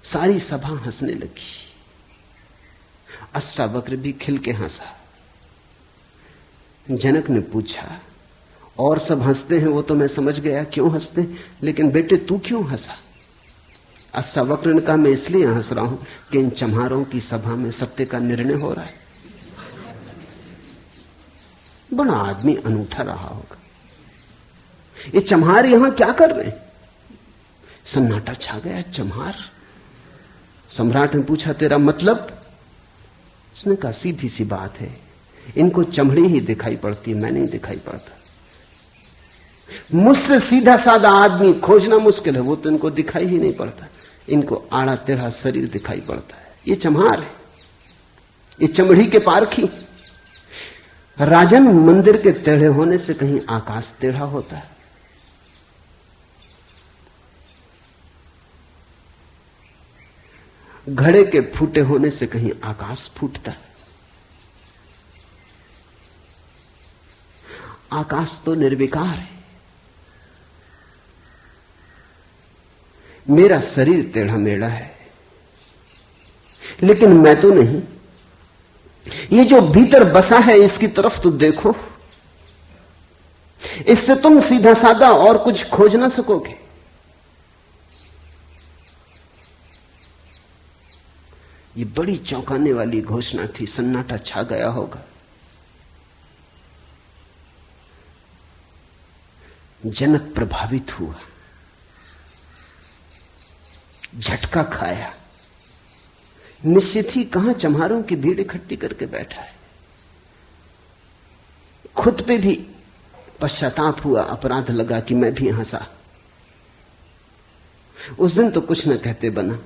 सारी सभा हंसने लगी। अष्टावक्र भी खिल के हंसा। जनक ने पूछा, और सब हंसते हैं वो तो मैं समझ गया क्यों हंसते हैं, लेकिन बेटे तू क्यों हंसा? अष्टावक्र ने कहा, मैं इसलिए हंस रहा हूं कि इन चम्हारों की सभा में सत्य का निर्णय हो रहा है। बड़ा आदमी अनूठा रहा होगा। ये चम्हार यहां क्या कर रहे हैं? सन्नाटा छा गया। चम्हार? सम्राट ने पूछा, तेरा मतलब? उसने कहा, सीधी सी बात है, इनको चमड़ी ही दिखाई पड़ती है, मैं नहीं दिखाई पड़ता। मुझसे सीधा साधा आदमी खोजना मुश्किल है, वो तो इनको दिखाई ही नहीं पड़ता। इनको आड़ा टेढ़ा शरीर दिखाई पड़ता है। ये चम्हार है, ये चमड़ी के पारखी। राजन, मंदिर के टेढ़े होने से कहीं आकाश टेढ़ा होता है? घड़े के फूटे होने से कहीं आकाश फूटता है? आकाश तो निर्विकार है। मेरा शरीर टेढ़ा मेढ़ा है, लेकिन मैं तो नहीं। ये जो भीतर बसा है इसकी तरफ तो देखो। इससे तुम सीधा साधा और कुछ खोज ना सकोगे। ये बड़ी चौंकाने वाली घोषणा थी। सन्नाटा छा गया होगा। जनक प्रभावित हुआ, झटका खाया। निश्चित ही कहां चम्हारों की भीड़ इकट्ठी करके बैठा है। खुद पे भी पश्चाताप हुआ, अपराध लगा कि मैं भी हंसा। उस दिन तो कुछ न कहते बना,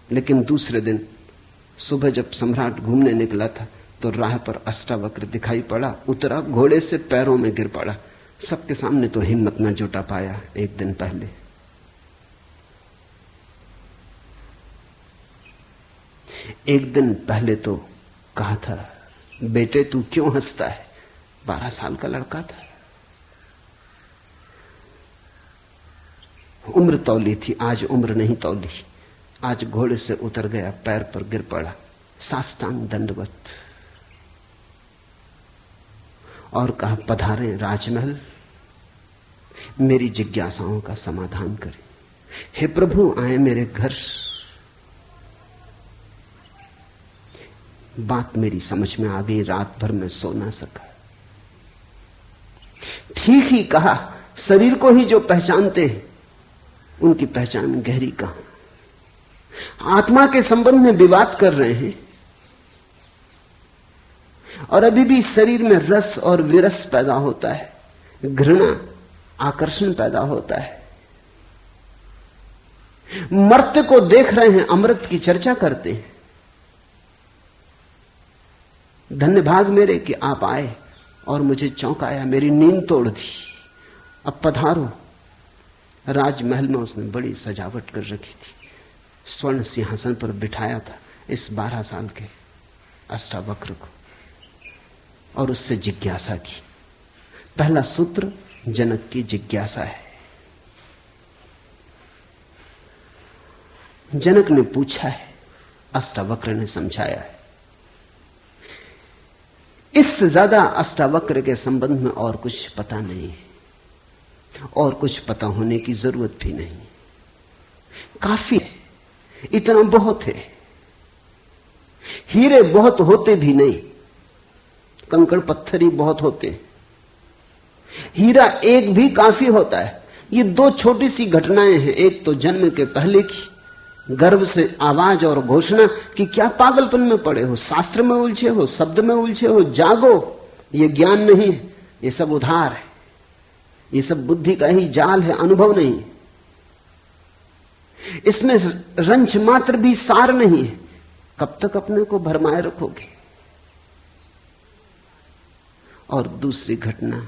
लेकिन दूसरे दिन सुबह जब सम्राट घूमने निकला था तो राह पर अष्टावक्र दिखाई पड़ा। उतरा, घोड़े से पैरों में गिर पड़ा। सबके सामने तो हिम्मत न जुटा पाया। एक दिन पहले तो कहा था, बेटे तू क्यों हंसता है? 12 साल का लड़का था। उम्र तौली थी, आज उम्र नहीं तौली। आज घोड़े से उतर गया, पैर पर गिर पड़ा, साष्टांग दंडवत, और कहा, पधारे राजमहल, मेरी जिज्ञासाओं का समाधान करें। हे प्रभु, आए मेरे घर। बात मेरी समझ में आ गई। रात भर में सो ना सका। ठीक ही कहा, शरीर को ही जो पहचानते हैं उनकी पहचान गहरी कहां। आत्मा के संबंध में विवाद कर रहे हैं और अभी भी शरीर में रस और विरस पैदा होता है, घृणा, आकर्षण पैदा होता है। मर्त्य को देख रहे हैं, अमृत की चर्चा करते हैं। धन्य भाग मेरे कि आप आए और मुझे चौंकाया, मेरी नींद तोड़ दी। अब पधारो। राजमहल में उसने बड़ी सजावट कर रखी थी। स्वर्ण सिंहासन पर बिठाया था इस 12 साल के अष्टावक्र को और उससे जिज्ञासा की। पहला सूत्र जनक की जिज्ञासा है। जनक ने पूछा है, अष्टावक्र ने समझाया है। इससे ज्यादा अष्टावक्र के संबंध में और कुछ पता नहीं है, और कुछ पता होने की जरूरत भी नहीं। काफी है, इतना बहुत है। हीरे बहुत होते भी नहीं, कंकड़ पत्थर ही बहुत होते हैं। हीरा एक भी काफी होता है। ये 2 छोटी सी घटनाएं हैं। एक तो जन्म के पहले की गर्भ से आवाज और घोषणा कि क्या पागलपन में पड़े हो, शास्त्र में उलझे हो, शब्द में उलझे हो, जागो। ये ज्ञान नहीं है, ये सब उधार है, ये सब बुद्धि का ही जाल है, अनुभव नहीं है। इसमें रंच मात्र भी सार नहीं है। कब तक अपने को भरमाए रखोगे? और दूसरी घटना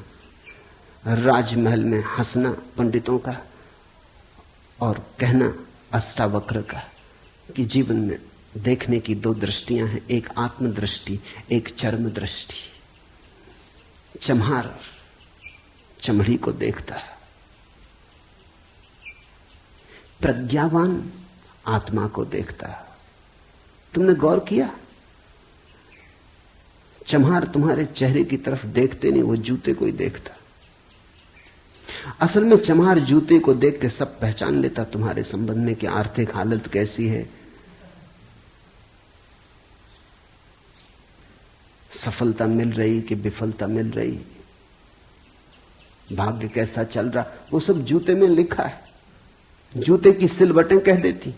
राजमहल में हंसना पंडितों का और कहना अष्टावक्र का कि जीवन में देखने की दो दृष्टियां हैं, एक आत्मदृष्टि, एक चर्म दृष्टि। चम्हार चमड़ी को देखता है, प्रज्ञावान आत्मा को देखता है। तुमने गौर किया, चम्हार तुम्हारे चेहरे की तरफ देखते नहीं, वो जूते को ही देखता। असल में चम्हार जूते को देख के सब पहचान लेता तुम्हारे संबंध में कि आर्थिक हालत कैसी है, सफलता मिल रही कि विफलता मिल रही, भाग्य कैसा चल रहा, वो सब जूते में लिखा है। जूते की सिलवटें कह देती,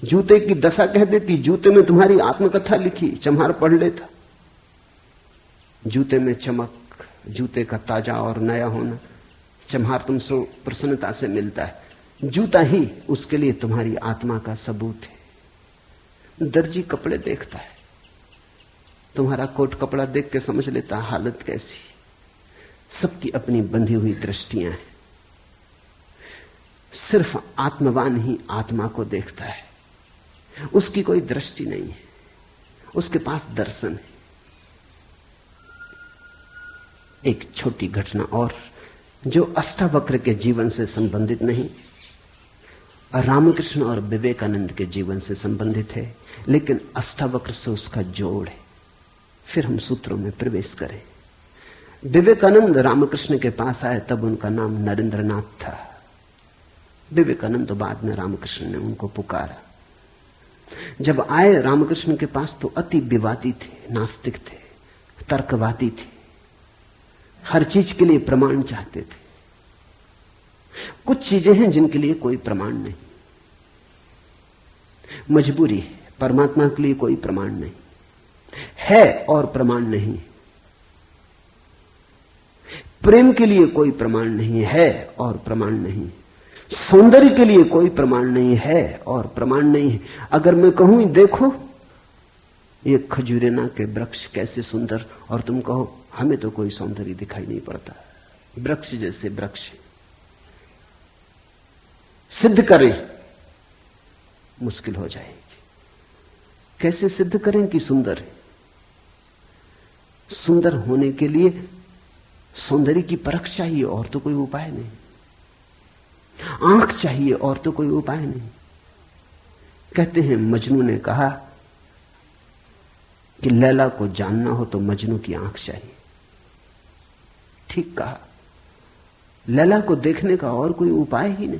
जूते की दशा कह देती, जूते में तुम्हारी आत्मकथा लिखी, चम्हार पढ़ लेता। जूते में चमक, जूते का ताजा और नया होना, चम्हार तुमसे प्रसन्नता से मिलता है। जूता ही उसके लिए तुम्हारी आत्मा का सबूत है। दर्जी कपड़े देखता है, तुम्हारा कोट कपड़ा देख के समझ लेता हालत कैसी। सबकी अपनी बंधी हुई दृष्टियां हैं। सिर्फ आत्मवान ही आत्मा को देखता है, उसकी कोई दृष्टि नहीं है, उसके पास दर्शन है। एक छोटी घटना और जो अष्टावक्र के जीवन से संबंधित नहीं, रामकृष्ण और विवेकानंद के जीवन से संबंधित है, लेकिन अष्टावक्र से उसका जोड़ है। फिर हम सूत्रों में प्रवेश करें। विवेकानंद रामकृष्ण के पास आए तब उनका नाम नरेंद्रनाथ था। विवेकानंद तो बाद में रामकृष्ण ने उनको पुकारा। जब आए रामकृष्ण के पास तो अति विवादी थे, नास्तिक थे, तर्कवादी थे, हर चीज के लिए प्रमाण चाहते थे। कुछ चीजें हैं जिनके लिए कोई प्रमाण नहीं, मजबूरी है। परमात्मा के लिए कोई प्रमाण नहीं है और प्रमाण नहीं, प्रेम के लिए कोई प्रमाण नहीं है और प्रमाण नहीं, सौंदर्य के लिए कोई प्रमाण नहीं है और प्रमाण नहीं है। अगर मैं कहूं देखो ये खजूरेना के वृक्ष कैसे सुंदर, और तुम कहो हमें तो कोई सौंदर्य दिखाई नहीं पड़ता, वृक्ष जैसे वृक्ष, सिद्ध करें, मुश्किल हो जाएगी। कैसे सिद्ध करें कि सुंदर है? सुंदर होने के लिए सौंदर्य की परख चाहिए और तो कोई उपाय नहीं, आंख चाहिए और तो कोई उपाय नहीं। कहते हैं मजनू ने कहा कि लैला को जानना हो तो मजनू की आंख चाहिए। ठीक कहा, लैला को देखने का और कोई उपाय ही नहीं।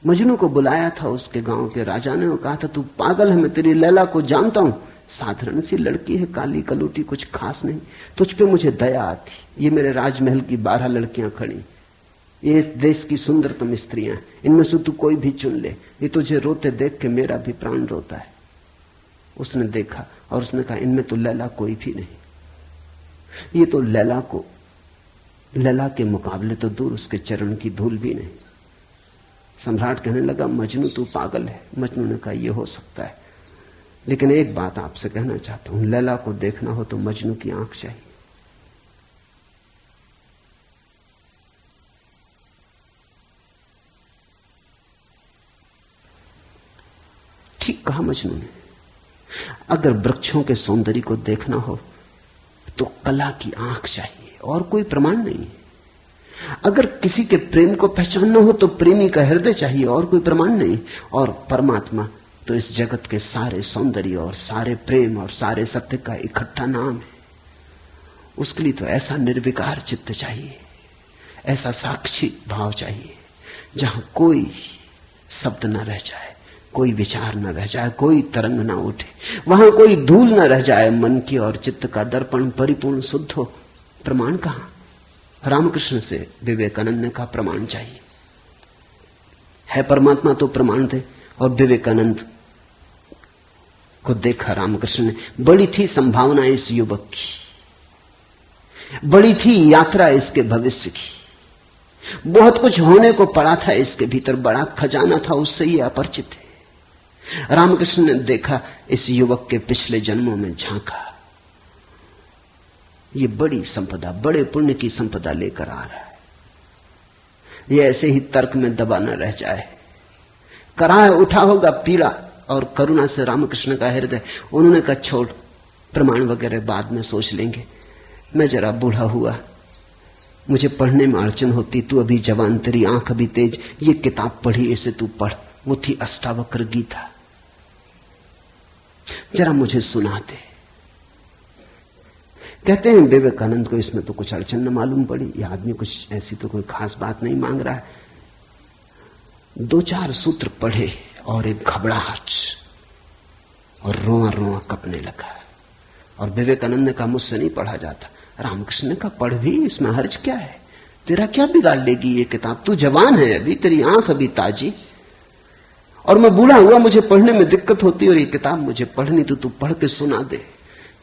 मजनू को बुलाया था उसके गांव के राजा ने और कहा था तू पागल है, मैं तेरी लैला को जानता हूं, साधारण सी लड़की है, काली कलूटी, कुछ खास नहीं, तुझ पे मुझे दया आती। ये मेरे राजमहल की 12 लड़कियां खड़ी, ये इस देश की सुंदरतम स्त्रियां, इनमें से तू कोई भी चुन ले, ये तुझे रोते देख के मेरा भी प्राण रोता है। उसने देखा और उसने कहा इनमें तो लैला कोई भी नहीं, ये तो लैला के मुकाबले तो दूर, उसके चरण की धूल भी नहीं। सम्राट कहने लगा मजनू तू पागल है। मजनू ने कहा यह हो सकता है, लेकिन एक बात आपसे कहना चाहता हूं, लैला को देखना हो तो मजनू की आंख चाहिए। ठीक कहा मजनू ने। अगर वृक्षों के सौंदर्य को देखना हो तो कला की आंख चाहिए और कोई प्रमाण नहीं। अगर किसी के प्रेम को पहचानना हो तो प्रेमी का हृदय चाहिए और कोई प्रमाण नहीं। और परमात्मा तो इस जगत के सारे सौंदर्य और सारे प्रेम और सारे सत्य का इकट्ठा नाम है। उसके लिए तो ऐसा निर्विकार चित्त चाहिए, ऐसा साक्षी भाव चाहिए जहां कोई शब्द न रह जाए, कोई विचार न रह जाए, कोई तरंग न उठे, वहां कोई धूल न रह जाए, मन की और चित्त का दर्पण परिपूर्ण शुद्ध हो। प्रमाण कहां? रामकृष्ण से विवेकानंद ने कहा प्रमाण चाहिए। है परमात्मा तो प्रमाण दे। और विवेकानंद को देखा रामकृष्ण ने, बड़ी थी संभावना इस युवक की, बड़ी थी यात्रा इसके भविष्य की, बहुत कुछ होने को पड़ा था इसके भीतर, बड़ा खजाना था, उससे ये अपरिचित है। रामकृष्ण ने देखा, इस युवक के पिछले जन्मों में झांका, ये बड़ी संपदा, बड़े पुण्य की संपदा लेकर आ रहा है। ये ऐसे ही तर्क में दबा न रह जाए। कराह उठा होगा पीड़ा और करुणा से रामकृष्ण का हृदय। उन्होंने कहा छोड़, प्रमाण वगैरह बाद में सोच लेंगे, मैं जरा बूढ़ा हुआ, मुझे पढ़ने में अड़चन होती, तू अभी जवान, तेरी आंख अभी तेज, ये किताब पढ़ी, इसे तू पढ़। वो थी अष्टावक्र गीता, जरा मुझे सुना दे। कहते हैं विवेकानंद को इसमें तो कुछ अड़चन न मालूम पड़ी, ये आदमी कुछ ऐसी तो कोई खास बात नहीं मांग रहा है। 2-4 सूत्र पढ़े और एक घबराहट और रोआ रोआ कपने लगा। और विवेकानंद ने कहा मुझसे नहीं पढ़ा जाता। रामकृष्ण ने कहा पढ़ भी, इसमें हर्ज क्या है, तेरा क्या बिगाड़ लेगी ये किताब, तू जवान है अभी, तेरी आंख अभी ताजी, और मैं बूढ़ा हुआ, मुझे पढ़ने में दिक्कत होती, और ये किताब मुझे पढ़नी, तो तू पढ़ के सुना दे।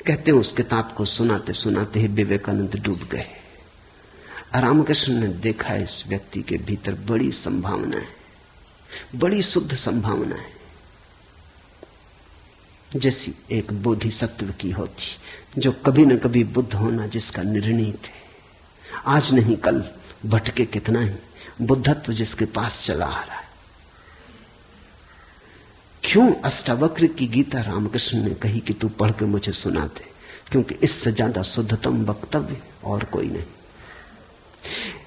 कहते हैं उस किताब को सुनाते सुनाते ही विवेकानंद डूब गए। रामकृष्ण ने देखा इस व्यक्ति के भीतर बड़ी संभावना है, बड़ी शुद्ध संभावना है, जैसी एक बोधिसत्व की होती, जो कभी न कभी बुद्ध होना जिसका निर्णीत है। आज नहीं कल भटके कितना ही, बुद्धत्व जिसके पास चला आ रहा है। क्यों अष्टावक्र की गीता रामकृष्ण ने कही कि तू पढ़ के मुझे सुना दे? क्योंकि इससे ज्यादा शुद्धतम वक्तव्य और कोई नहीं।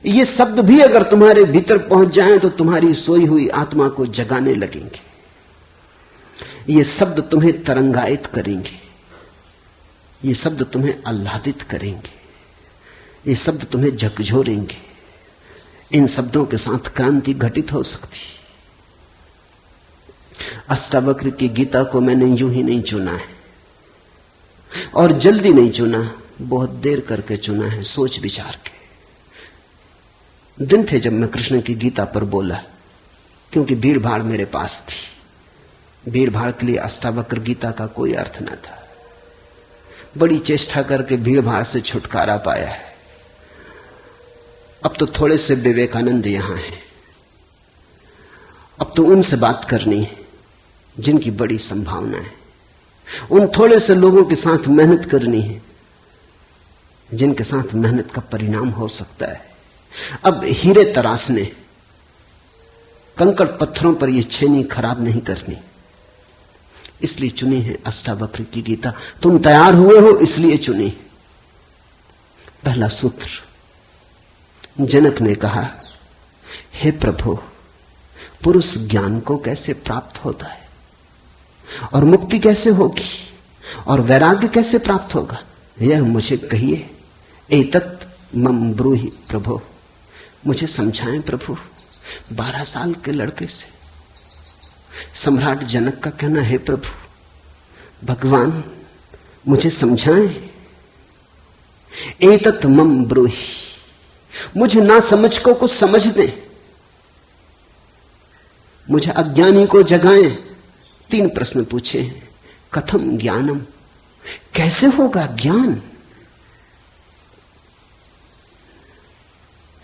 ये शब्द भी अगर तुम्हारे भीतर पहुंच जाएं तो तुम्हारी सोई हुई आत्मा को जगाने लगेंगे। ये शब्द तुम्हें तरंगायित करेंगे, ये शब्द तुम्हें आह्लादित करेंगे, ये शब्द तुम्हें झकझोरेंगे। इन शब्दों के साथ क्रांति घटित हो सकती। अष्टावक्र की गीता को मैंने यूं ही नहीं चुना है, और जल्दी नहीं चुना, बहुत देर करके चुना है, सोच विचार के। दिन थे जब मैं कृष्ण की गीता पर बोला, क्योंकि भीड़ भाड़ मेरे पास थी। भीड़ भाड़ के लिए अष्टावक्र गीता का कोई अर्थ न था। बड़ी चेष्टा करके भीड़ भाड़ से छुटकारा पाया है। अब तो थोड़े से विवेकानंद यहां हैं, अब तो उनसे बात करनी है जिनकी बड़ी संभावना है। उन थोड़े से लोगों के साथ मेहनत करनी है जिनके साथ मेहनत का परिणाम हो सकता है। अब हीरे तराशने, कंकड़ पत्थरों पर यह छेनी खराब नहीं करनी, इसलिए चुनी है अष्टावक्र की गीता। तुम तैयार हुए हो इसलिए चुनी। पहला सूत्र, जनक ने कहा, हे प्रभु, पुरुष ज्ञान को कैसे प्राप्त होता है, और मुक्ति कैसे होगी, और वैराग्य कैसे प्राप्त होगा, यह मुझे कहिए। एतत् मम ब्रूहि प्रभु, मुझे समझाएं प्रभु। 12 साल के लड़के से सम्राट जनक का कहना है, प्रभु भगवान मुझे समझाएं। एतत् मम ब्रूहि, मुझे ना समझ को कुछ समझ दें, मुझे अज्ञानी को जगाएं। 3 प्रश्न पूछे हैं। कथम ज्ञानम, कैसे होगा ज्ञान?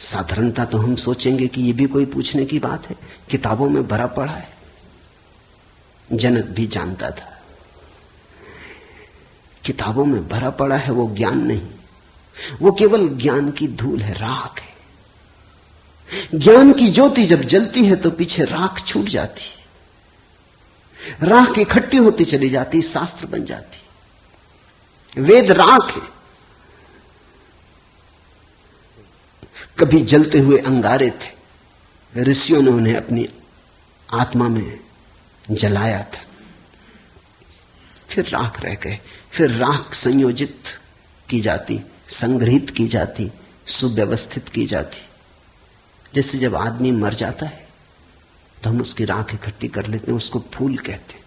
साधारणता तो हम सोचेंगे कि यह भी कोई पूछने की बात है, किताबों में भरा पड़ा है। जनक भी जानता था किताबों में भरा पड़ा है, वो ज्ञान नहीं, वो केवल ज्ञान की धूल है, राख है। ज्ञान की ज्योति जब जलती है तो पीछे राख छूट जाती, राख इकट्ठी होती चली जाती, शास्त्र बन जाती। वेद राख है। कभी जलते हुए अंगारे थे, ऋषियों ने उन्हें अपनी आत्मा में जलाया था, फिर राख रह गए। फिर राख संयोजित की जाती, संग्रहित की जाती, सुव्यवस्थित की जाती। जैसे जब आदमी मर जाता है तो हम उसकी राख इकट्ठी कर लेते हैं, उसको फूल कहते हैं।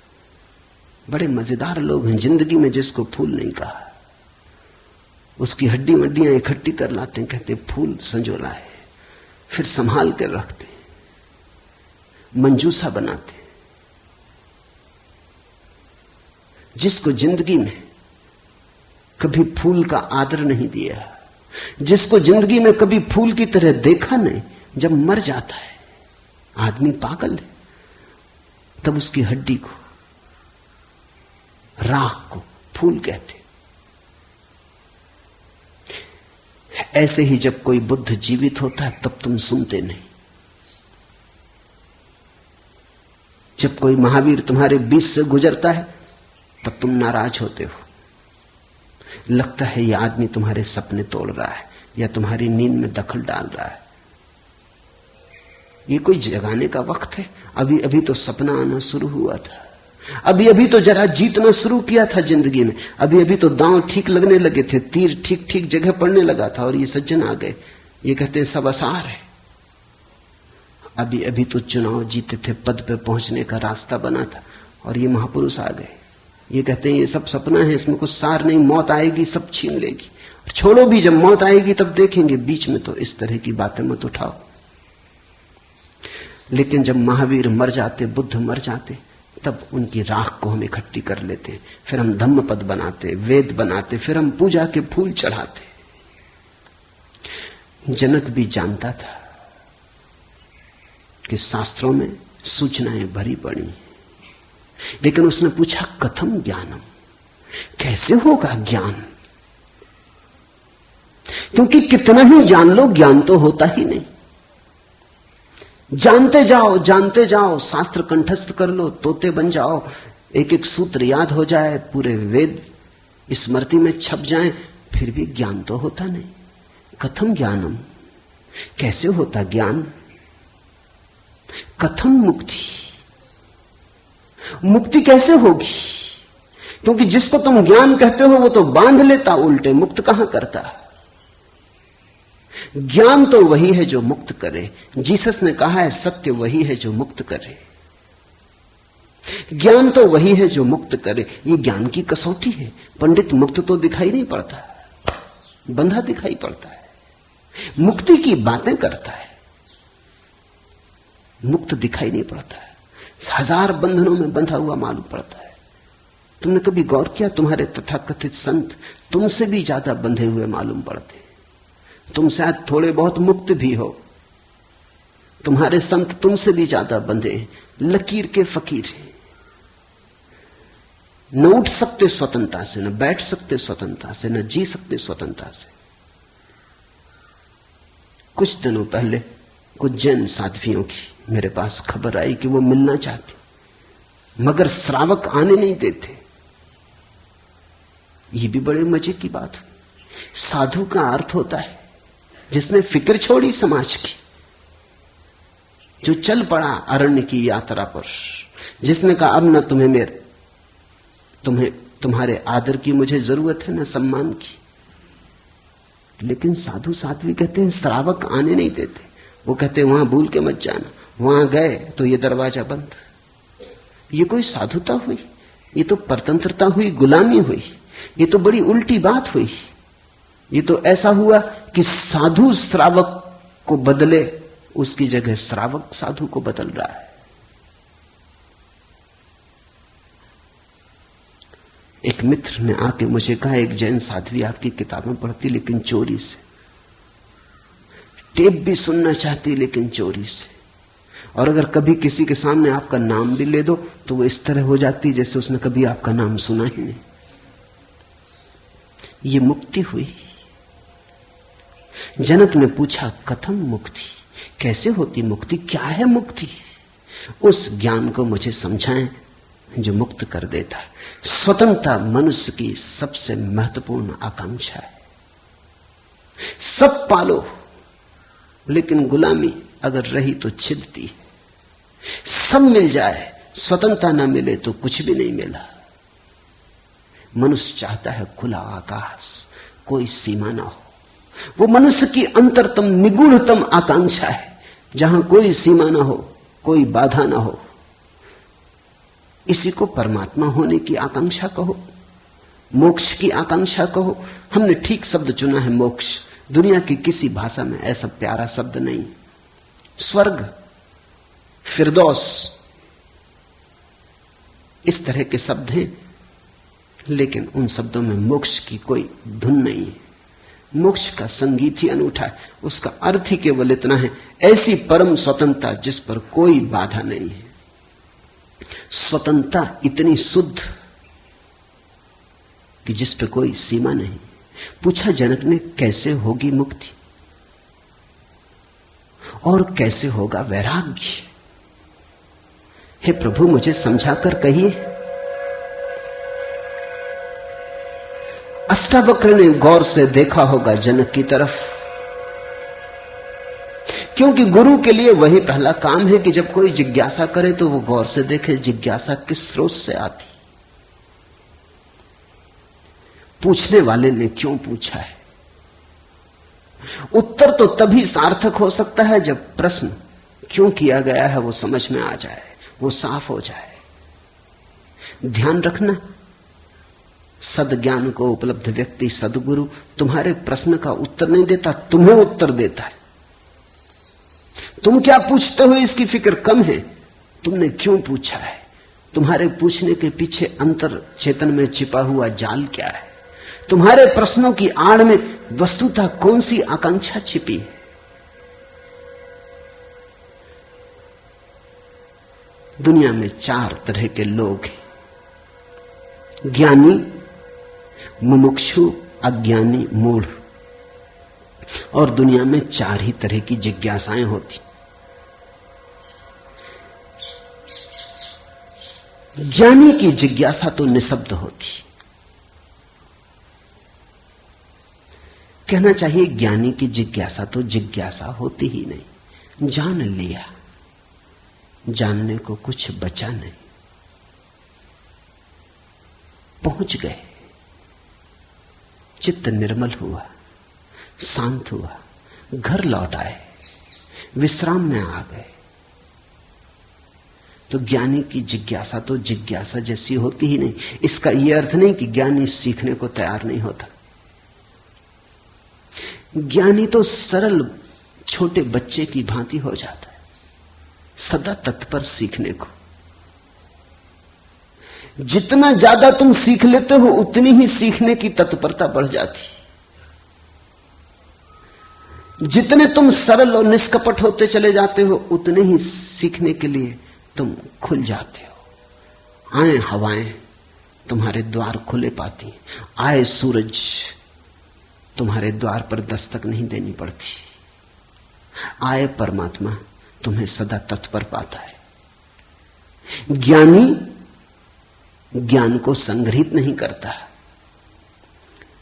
बड़े मजेदार लोग हैं जिंदगी में जिसको फूल नहीं कहा। उसकी हड्डी वड्डियां इकट्ठी कर लाते हैं, कहते फूल संजोला है, फिर संभाल कर रखते, मंजूसा बनाते। जिसको जिंदगी में कभी फूल का आदर नहीं दिया, जिसको जिंदगी में कभी फूल की तरह देखा नहीं, जब मर जाता है आदमी पागल है, तब उसकी हड्डी को, राख को फूल कहते। ऐसे ही जब कोई बुद्ध जीवित होता है तब तुम सुनते नहीं। जब कोई महावीर तुम्हारे बीच से गुजरता है तब तुम नाराज होते हो। लगता है यह आदमी तुम्हारे सपने तोड़ रहा है या तुम्हारी नींद में दखल डाल रहा है। ये कोई जगाने का वक्त है? अभी अभी तो सपना आना शुरू हुआ था, अभी अभी तो जरा जीतना शुरू किया था जिंदगी में, अभी अभी तो दांव ठीक लगने लगे थे, तीर ठीक ठीक जगह पड़ने लगा था, और ये सज्जन आ गए। ये कहते हैं सब आसार है। अभी अभी तो चुनाव जीते थे, पद पे पहुंचने का रास्ता बना था, और ये महापुरुष आ गए। ये कहते हैं ये सब सपना है, इसमें कुछ सार नहीं, मौत आएगी सब छीन लेगी। और छोड़ो भी, जब मौत आएगी तब देखेंगे, बीच में तो इस तरह की बातें मत उठाओ। लेकिन जब महावीर मर जाते, बुद्ध मर जाते, तब उनकी राख को हम इकट्ठी कर लेते, फिर हम धम्म पद बनाते, वेद बनाते, फिर हम पूजा के फूल चढ़ाते। जनक भी जानता था कि शास्त्रों में सूचनाएं भरी पड़ी, लेकिन उसने पूछा कथम ज्ञानम, कैसे होगा ज्ञान? क्योंकि कितना ही जान लो ज्ञान तो होता ही नहीं। जानते जाओ, शास्त्र कंठस्थ कर लो, तोते बन जाओ, एक एक सूत्र याद हो जाए, पूरे वेद स्मृति में छप जाएं, फिर भी ज्ञान तो होता नहीं। कथम ज्ञानम, कैसे होता ज्ञान? कथम मुक्ति, मुक्ति कैसे होगी? क्योंकि जिसको तुम ज्ञान कहते हो वो तो बांध लेता उल्टे, मुक्त कहां करता। ज्ञान तो वही है जो मुक्त करे। जीसस ने कहा है सत्य वही है जो मुक्त करे, ज्ञान तो वही है जो मुक्त करे। ये ज्ञान की कसौटी है। पंडित मुक्त तो दिखाई नहीं पड़ता, बंधा दिखाई पड़ता है, मुक्ति की बातें करता है, मुक्त दिखाई नहीं पड़ता है, हजार बंधनों में बंधा हुआ मालूम पड़ता है। तुमने कभी गौर किया, तुम्हारे तथाकथित संत तुमसे भी ज्यादा बंधे हुए मालूम पड़ते। तुम शायद थोड़े बहुत मुक्त भी हो, तुम्हारे संत तुमसे भी ज्यादा बंधे हैं, लकीर के फकीर हैं। न उठ सकते स्वतंत्रता से, न बैठ सकते स्वतंत्रता से, न जी सकते स्वतंत्रता से। कुछ दिनों पहले कुछ जैन साध्वियों की मेरे पास खबर आई कि वो मिलना चाहती, मगर श्रावक आने नहीं देते। ये भी बड़े मजे की बात हुई। साधु का अर्थ होता है जिसने फिक्र छोड़ी समाज की, जो चल पड़ा अरण्य की यात्रा पर, जिसने कहा अब न तुम्हारे आदर की मुझे जरूरत है, न सम्मान की। लेकिन साधु साध्वी कहते हैं श्रावक आने नहीं देते। वो कहते हैं वहां भूल के मत जाना, वहां गए तो ये दरवाजा बंद। ये कोई साधुता हुई? ये तो परतंत्रता हुई, गुलामी हुई। ये तो बड़ी उल्टी बात हुई। ये तो ऐसा हुआ कि साधु श्रावक को बदले, उसकी जगह श्रावक साधु को बदल रहा है। एक मित्र ने आके मुझे कहा, एक जैन साध्वी आपकी किताबें पढ़ती लेकिन चोरी से, टेप भी सुनना चाहती लेकिन चोरी से, और अगर कभी किसी के सामने आपका नाम भी ले दो तो वो इस तरह हो जाती जैसे उसने कभी आपका नाम सुना ही नहीं। ये मुक्ति हुई। जनक ने पूछा कथम मुक्ति, कैसे होती मुक्ति, क्या है मुक्ति? उस ज्ञान को मुझे समझाएं जो मुक्त कर देता है। स्वतंत्रता मनुष्य की सबसे महत्वपूर्ण आकांक्षा है। सब पालो, लेकिन गुलामी अगर रही तो छिदती। सब मिल जाए, स्वतंत्रता ना मिले तो कुछ भी नहीं मिला। मनुष्य चाहता है खुला आकाश, कोई सीमा ना हो। वो मनुष्य की अंतरतम निगूढ़तम आकांक्षा है, जहां कोई सीमा ना हो, कोई बाधा ना हो। इसी को परमात्मा होने की आकांक्षा कहो, मोक्ष की आकांक्षा कहो। हमने ठीक शब्द चुना है, मोक्ष। दुनिया की किसी भाषा में ऐसा प्यारा शब्द नहीं। स्वर्ग, फिरदौस, इस तरह के शब्द हैं, लेकिन उन शब्दों में मोक्ष की कोई धुन नहीं है। मोक्ष का संगीत ही अनूठा है। उसका अर्थ ही केवल इतना है, ऐसी परम स्वतंत्रता जिस पर कोई बाधा नहीं है। स्वतंत्रता इतनी शुद्ध कि जिस पर कोई सीमा नहीं। पूछा जनक ने, कैसे होगी मुक्ति और कैसे होगा वैराग्य? हे प्रभु, मुझे समझाकर कहिए। अष्टावक्र ने गौर से देखा होगा जनक की तरफ, क्योंकि गुरु के लिए वही पहला काम है कि जब कोई जिज्ञासा करे तो वो गौर से देखे जिज्ञासा किस स्रोत से आती, पूछने वाले ने क्यों पूछा है। उत्तर तो तभी सार्थक हो सकता है जब प्रश्न क्यों किया गया है वो समझ में आ जाए, वो साफ हो जाए। ध्यान रखना, सद्ज्ञान को उपलब्ध व्यक्ति, सद्गुरु, तुम्हारे प्रश्न का उत्तर नहीं देता, तुम्हें उत्तर देता है। तुम क्या पूछते हो इसकी फिक्र कम है, तुमने क्यों पूछा है, तुम्हारे पूछने के पीछे अंतर चेतन में छिपा हुआ जाल क्या है, तुम्हारे प्रश्नों की आड़ में वस्तुतः कौन सी आकांक्षा छिपी है। दुनिया में 4 तरह के लोग हैं, ज्ञानी, मुमुक्षु, अज्ञानी, मूढ़। और दुनिया में 4 ही तरह की जिज्ञासाएं होती। ज्ञानी की जिज्ञासा तो निशब्द होती, कहना चाहिए ज्ञानी की जिज्ञासा तो जिज्ञासा होती ही नहीं। जान लिया, जानने को कुछ बचा नहीं, पहुंच गए, चित्त निर्मल हुआ, शांत हुआ, घर लौट आए, विश्राम में आ गए। तो ज्ञानी की जिज्ञासा तो जिज्ञासा जैसी होती ही नहीं। इसका यह अर्थ नहीं कि ज्ञानी सीखने को तैयार नहीं होता। ज्ञानी तो सरल छोटे बच्चे की भांति हो जाता है, सदा तत्पर सीखने को। जितना ज्यादा तुम सीख लेते हो उतनी ही सीखने की तत्परता बढ़ जाती। जितने तुम सरल और निष्कपट होते चले जाते हो उतने ही सीखने के लिए तुम खुल जाते हो। आए हवाएं तुम्हारे द्वार खुले पाती, आए सूरज तुम्हारे द्वार पर दस्तक नहीं देनी पड़ती, आए परमात्मा तुम्हें सदा तत्पर पाता है। ज्ञानी ज्ञान को संग्रहित नहीं करता,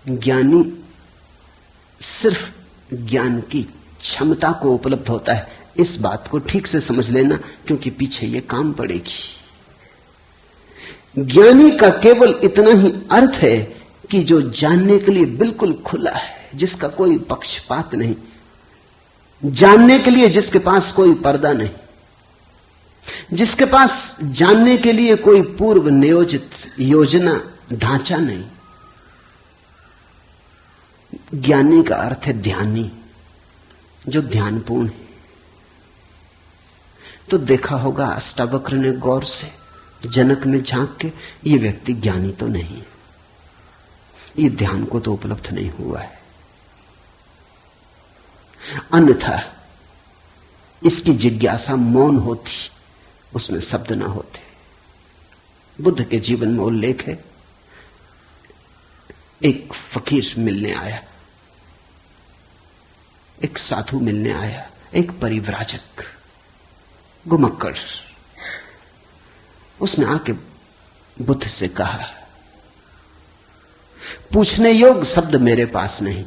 ज्ञानी सिर्फ ज्ञान की क्षमता को उपलब्ध होता है। इस बात को ठीक से समझ लेना, क्योंकि पीछे ये काम पड़ेगी। ज्ञानी का केवल इतना ही अर्थ है कि जो जानने के लिए बिल्कुल खुला है, जिसका कोई पक्षपात नहीं, जानने के लिए जिसके पास कोई पर्दा नहीं, जिसके पास जानने के लिए कोई पूर्व नियोजित योजना ढांचा नहीं। ज्ञानी का अर्थ है ध्यानी, जो ध्यानपूर्ण है। तो देखा होगा अष्टावक्र ने गौर से जनक में झांक के, ये व्यक्ति ज्ञानी तो नहीं, ये ध्यान को तो उपलब्ध नहीं हुआ है, अन्यथा इसकी जिज्ञासा मौन होती, उसमें शब्द ना होते। बुद्ध के जीवन में उल्लेख है, एक फकीर मिलने आया, एक साधु मिलने आया, एक परिव्राजक घुमक्कड़। उसने आके बुद्ध से कहा, पूछने योग्य शब्द मेरे पास नहीं,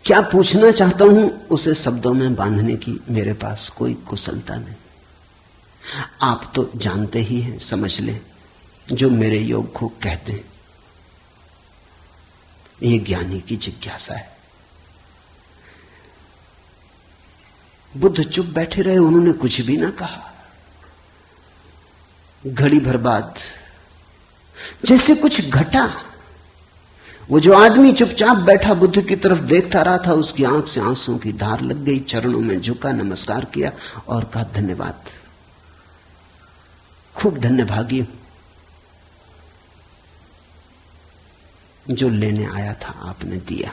क्या पूछना चाहता हूं उसे शब्दों में बांधने की मेरे पास कोई कुशलता नहीं। आप तो जानते ही हैं, समझ लें, जो मेरे योग को कहते हैं, ये ज्ञानी की जिज्ञासा है। बुद्ध चुप बैठे रहे, उन्होंने कुछ भी ना कहा। घड़ी भर बाद जैसे कुछ घटा, वो जो आदमी चुपचाप बैठा बुद्ध की तरफ देखता रहा था, उसकी आंख से आंसुओं की धार लग गई, चरणों में झुका, नमस्कार किया और कहा, धन्यवाद, खूब धन्यभागी, जो लेने आया था आपने दिया।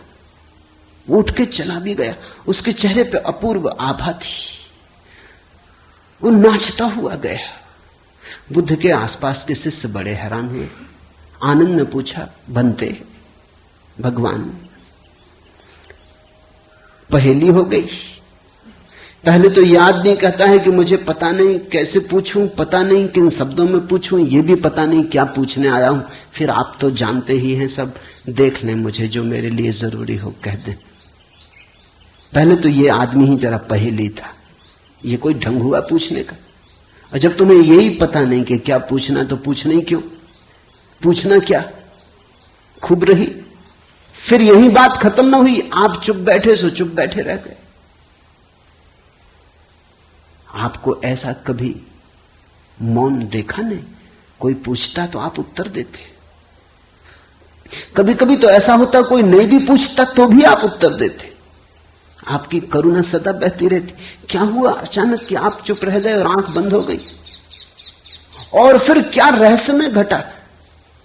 वो उठ के चला भी गया। उसके चेहरे पे अपूर्व आभा थी, वो नाचता हुआ गया। बुद्ध के आसपास के शिष्य बड़े हैरान हुए, आनंद ने पूछा, बनते भगवान? पहेली हो गई। पहले तो याद नहीं, कहता है कि मुझे पता नहीं कैसे पूछूं, पता नहीं किन शब्दों में पूछूं, ये भी पता नहीं क्या पूछने आया हूं। फिर आप तो जानते ही हैं सब, देख लें मुझे जो मेरे लिए जरूरी हो कह दें। पहले तो ये आदमी ही जरा पहेली था, ये कोई ढंग हुआ पूछने का? और जब तुम्हें यही पता नहीं कि क्या पूछना, तो पूछना ही क्यों? पूछना क्या? खूब रही। फिर यही बात खत्म ना हुई, आप चुप बैठे सो चुप बैठे रह गए। आपको ऐसा कभी मौन देखा नहीं? कोई पूछता तो आप उत्तर देते। कभी कभी तो ऐसा होता कोई नहीं भी पूछता तो भी आप उत्तर देते। आपकी करुणा सदा बहती रहती। क्या हुआ अचानक कि आप चुप रह गए और आंख बंद हो गई? और फिर क्या रहस्य में घटा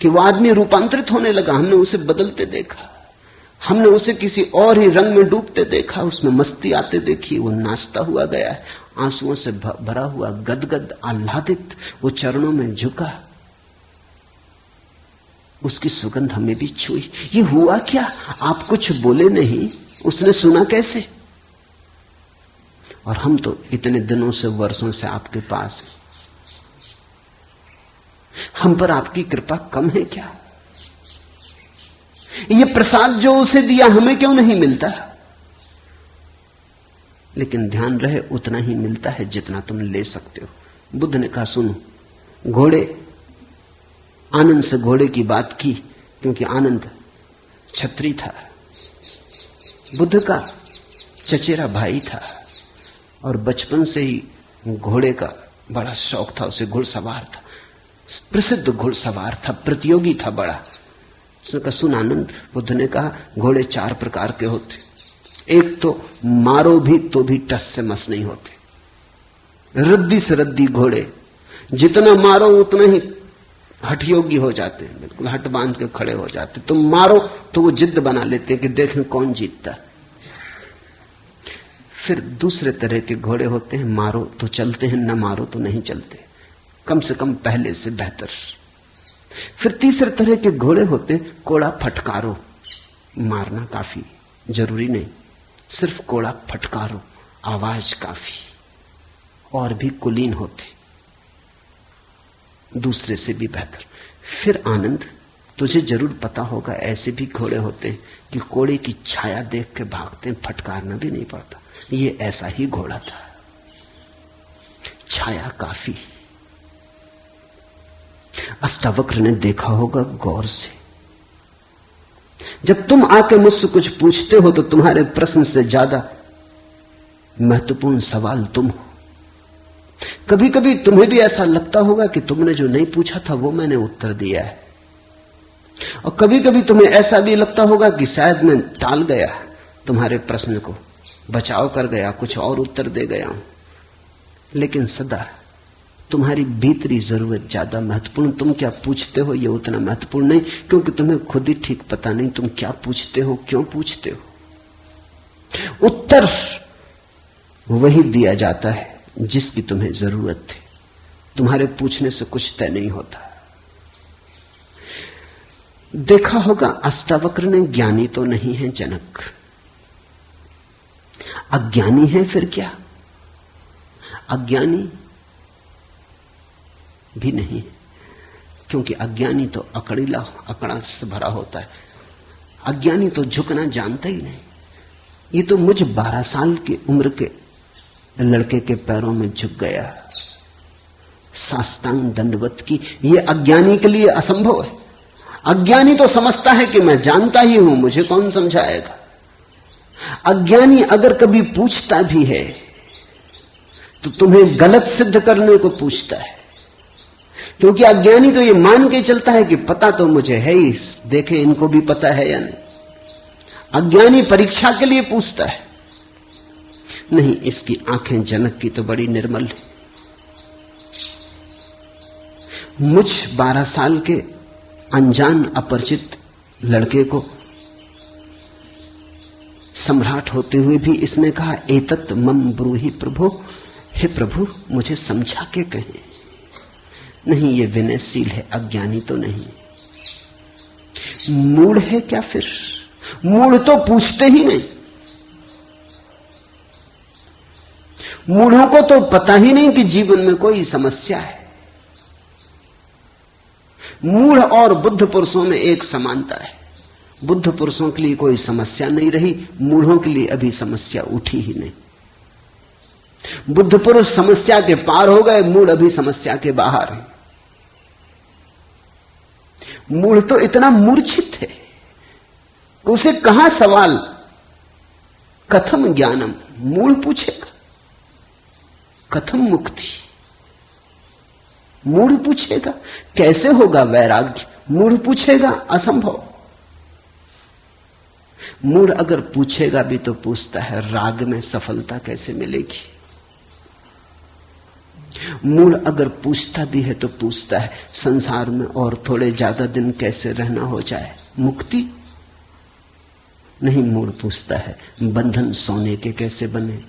कि वो आदमी रूपांतरित होने लगा? हमने उसे बदलते देखा, हमने उसे किसी और ही रंग में डूबते देखा, उसमें मस्ती आते देखी। वो नाचता हुआ गया है, आंसुओं से भरा हुआ, गदगद आह्लादित, वो चरणों में झुका, उसकी सुगंध हमें भी छुई। ये हुआ क्या? आप कुछ बोले नहीं, उसने सुना कैसे? और हम तो इतने दिनों से, वर्षों से आपके पास हैं, हम पर आपकी कृपा कम है क्या? ये प्रसाद जो उसे दिया हमें क्यों नहीं मिलता? लेकिन ध्यान रहे उतना ही मिलता है जितना तुम ले सकते हो। बुद्ध ने कहा, सुनो, घोड़े, आनंद से घोड़े की बात की क्योंकि आनंद छत्री था, बुद्ध का चचेरा भाई था और बचपन से ही घोड़े का बड़ा शौक था, उसे घुड़सवार था, प्रसिद्ध घुड़सवार था, प्रतियोगी था बड़ा। उसने कहा, सुन आनंद, बुद्ध ने कहा, घोड़े 4 प्रकार के होते। एक तो मारो भी तो भी टस से मस नहीं होते, रद्दी से रद्दी घोड़े, जितना मारो उतना ही हठयोगी हो जाते हैं, बिल्कुल हट बांध के खड़े हो जाते। तुम मारो तो वो जिद्द बना लेते हैं कि देखें कौन जीतता। फिर दूसरे तरह के घोड़े होते हैं, मारो तो चलते हैं, न मारो तो नहीं चलते, कम से कम पहले से बेहतर। फिर तीसरे तरह के घोड़े होते हैं, कोड़ा फटकारो, मारना काफी जरूरी नहीं, सिर्फ कोड़ा फटकारो, आवाज काफी। और भी कुलीन होते, दूसरे से भी बेहतर। फिर आनंद, तुझे जरूर पता होगा ऐसे भी घोड़े होते हैं कि कोड़े की छाया देख के भागते हैं, फटकारना भी नहीं पड़ता। ये ऐसा ही घोड़ा था, छाया काफी। अष्टावक्र ने देखा होगा गौर से, जब तुम आके मुझसे कुछ पूछते हो तो तुम्हारे प्रश्न से ज्यादा महत्वपूर्ण सवाल तुम हो। कभी कभी तुम्हें भी ऐसा लगता होगा कि तुमने जो नहीं पूछा था वो मैंने उत्तर दिया है, और कभी कभी तुम्हें ऐसा भी लगता होगा कि शायद मैं टाल गया तुम्हारे प्रश्न को, बचाव कर गया, कुछ और उत्तर दे गया हूं। लेकिन सदा तुम्हारी भीतरी जरूरत ज्यादा महत्वपूर्ण। तुम क्या पूछते हो ये उतना महत्वपूर्ण नहीं, क्योंकि तुम्हें खुद ही ठीक पता नहीं तुम क्या पूछते हो, क्यों पूछते हो। उत्तर वही दिया जाता है जिसकी तुम्हें जरूरत थी। तुम्हारे पूछने से कुछ तय नहीं होता। देखा होगा अष्टावक्र ने ज्ञानी तो नहीं है जनक, अज्ञानी है फिर क्या? अज्ञानी भी नहीं, क्योंकि अज्ञानी तो अकड़ीला, अकड़ा से भरा होता है। अज्ञानी तो झुकना जानता ही नहीं। ये तो मुझ 12 साल की उम्र के लड़के के पैरों में झुक गया, साष्टांग दंडवत की। ये अज्ञानी के लिए असंभव है। अज्ञानी तो समझता है कि मैं जानता ही हूं, मुझे कौन समझाएगा। अज्ञानी अगर कभी पूछता भी है तो तुम्हें गलत सिद्ध करने को पूछता है, क्योंकि अज्ञानी तो ये मान के चलता है कि पता तो मुझे है ही, देखें इनको भी पता है या नहीं। अज्ञानी परीक्षा के लिए पूछता है। नहीं, इसकी आंखें जनक की तो बड़ी निर्मल है। मुझ 12 साल के अनजान अपरिचित लड़के को सम्राट होते हुए भी इसने कहा, एतत् मम ब्रूहि प्रभो, हे प्रभु मुझे समझा के कहें। नहीं, ये विनयशील है, अज्ञानी तो नहीं। मूढ़ है क्या फिर? मूढ़ तो पूछते ही नहीं। मूढ़ों को तो पता ही नहीं कि जीवन में कोई समस्या है। मूढ़ और बुद्ध पुरुषों में एक समानता है। बुद्ध पुरुषों के लिए कोई समस्या नहीं रही, मूढ़ों के लिए अभी समस्या उठी ही नहीं। बुद्ध पुरुष समस्या के पार हो गए, मूढ़ अभी समस्या के बाहर है। मूढ़ तो इतना मूर्छित है, उसे कहां सवाल कथम ज्ञानम, मूढ़ पूछेगा कथम मुक्ति, मूढ़ पूछेगा कैसे होगा वैराग्य, मूढ़ पूछेगा असंभव। मूढ़ अगर पूछेगा भी तो पूछता है राग में सफलता कैसे मिलेगी। मूढ़ अगर पूछता भी है तो पूछता है संसार में और थोड़े ज्यादा दिन कैसे रहना हो जाए, मुक्ति नहीं। मूढ़ पूछता है बंधन सोने के कैसे बने,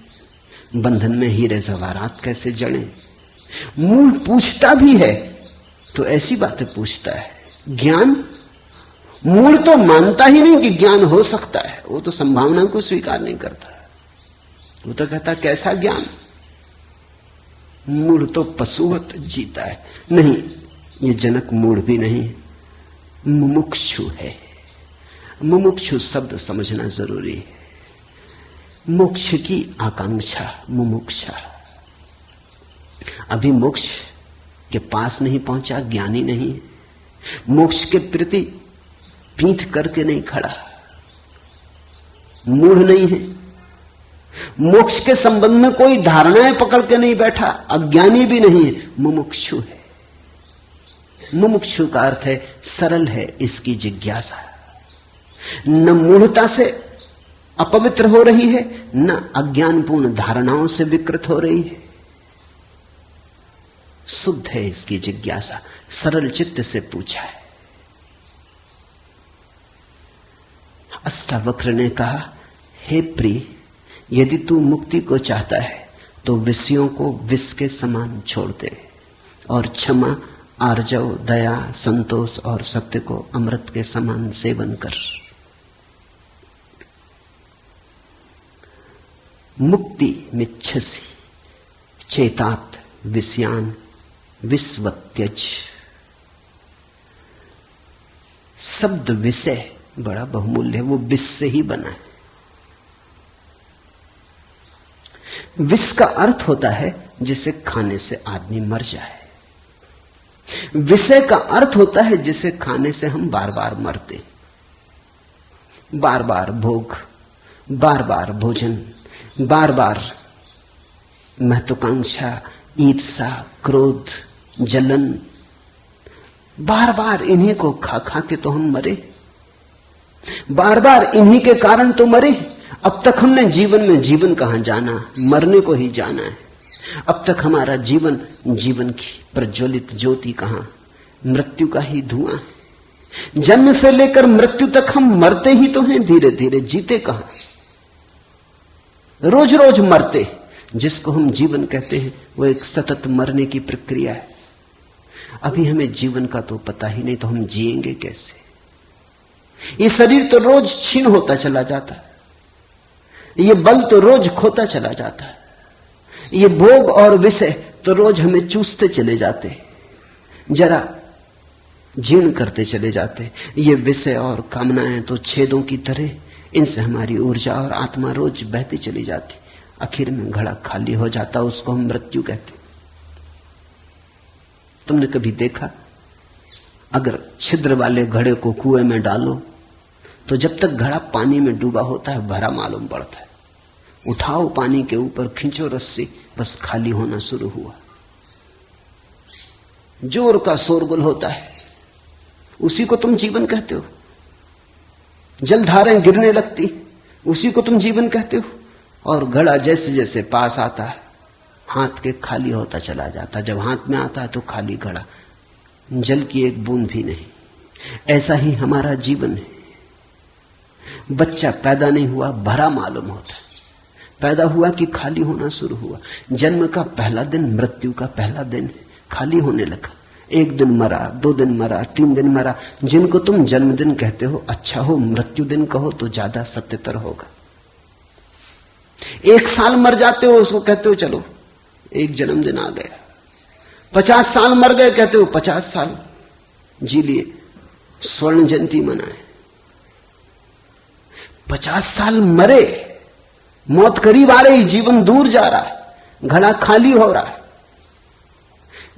बंधन में हीरे जवाहरात कैसे जड़े। मूढ़ पूछता भी है तो ऐसी बातें पूछता है। ज्ञान, मूढ़ तो मानता ही नहीं कि ज्ञान हो सकता है, वो तो संभावना को स्वीकार नहीं करता। वो तो कहता कैसा ज्ञान। मूढ़ तो पशुवत जीता है। नहीं, ये जनक मूढ़ भी नहीं, मुमुक्षु है। मुमुक्षु शब्द समझना जरूरी है। मोक्ष की आकांक्षा, मुमुक्षा। अभी मोक्ष के पास नहीं पहुंचा, ज्ञानी नहीं, मोक्ष के प्रति पीठ करके नहीं खड़ा, मूढ़ नहीं है। मोक्ष के संबंध में कोई धारणाएं पकड़ के नहीं बैठा, अज्ञानी भी नहीं है, मुमुक्षु है। मुमुक्षु का अर्थ है सरल है इसकी जिज्ञासा, न मूढ़ता से अपवित्र हो रही है, न अज्ञानपूर्ण धारणाओं से विकृत हो रही है। शुद्ध है इसकी जिज्ञासा, सरल चित्त से पूछा है। अष्टावक्र ने कहा, हे प्रिय, यदि तू मुक्ति को चाहता है तो विषयों को विष के समान छोड़ दे और क्षमा, आर्जव, दया, संतोष और सत्य को अमृत के समान सेवन कर। मुक्ति मिच्छसि चेतात विषयान विस्वत्यज। शब्द विषय बड़ा बहुमूल्य है, वो विष से ही बना है। विष का अर्थ होता है जिसे खाने से आदमी मर जाए। विषय का अर्थ होता है जिसे खाने से हम बार बार मरते, बार बार भोग, बार बार भोजन, बार बार महत्वाकांक्षा, ईर्ष्या, क्रोध, जलन, बार बार इन्हीं को खा खा के तो हम मरे, बार बार इन्हीं के कारण तो मरे। अब तक हमने जीवन में जीवन कहां जाना, मरने को ही जाना है। अब तक हमारा जीवन, जीवन की प्रज्वलित ज्योति कहां, मृत्यु का ही धुआं है। जन्म से लेकर मृत्यु तक हम मरते ही तो हैं, धीरे धीरे, जीते कहां, रोज रोज मरते। जिसको हम जीवन कहते हैं वो एक सतत मरने की प्रक्रिया है। अभी हमें जीवन का तो पता ही नहीं, तो हम जिएंगे कैसे? ये शरीर तो रोज क्षीण होता चला जाता है, ये बल तो रोज खोता चला जाता है, ये भोग और विषय तो रोज हमें चूसते चले जाते, जरा जीर्ण करते चले जाते। ये विषय और कामनाएं तो छेदों की तरह, इनसे हमारी ऊर्जा और आत्मा रोज बहती चली जाती, आखिर में घड़ा खाली हो जाता, उसको हम मृत्यु कहते। तुमने कभी देखा, अगर छिद्र वाले घड़े को कुएं में डालो तो जब तक घड़ा पानी में डूबा होता है भरा मालूम पड़ता है। उठाओ पानी के ऊपर, खींचो रस्सी, बस खाली होना शुरू हुआ। जोर का शोरगुल होता है, उसी को तुम जीवन कहते हो। जलधारें गिरने लगती, उसी को तुम जीवन कहते हो। और घड़ा जैसे जैसे पास आता है, हाथ के खाली होता चला जाता। जब हाथ में आता है तो खाली घड़ा, जल की एक बूंद भी नहीं। ऐसा ही हमारा जीवन है। बच्चा पैदा नहीं हुआ, भरा मालूम होता है। पैदा हुआ कि खाली होना शुरू हुआ। जन्म का पहला दिन मृत्यु का पहला दिन है, खाली होने लगा। 1 दिन मरा, 2 दिन मरा, 3 दिन मरा। जिनको तुम जन्मदिन कहते हो अच्छा हो, मृत्यु दिन कहो तो ज्यादा सत्यतर होगा। 1 साल मर जाते हो, उसको कहते हो चलो 1 जन्मदिन आ गया। 50 साल मर गए, कहते हो 50 साल जी लिए, स्वर्ण जयंती मनाए। 50 साल मरे, मौत करीब आ रही, जीवन दूर जा रहा है, घड़ा खाली हो रहा है।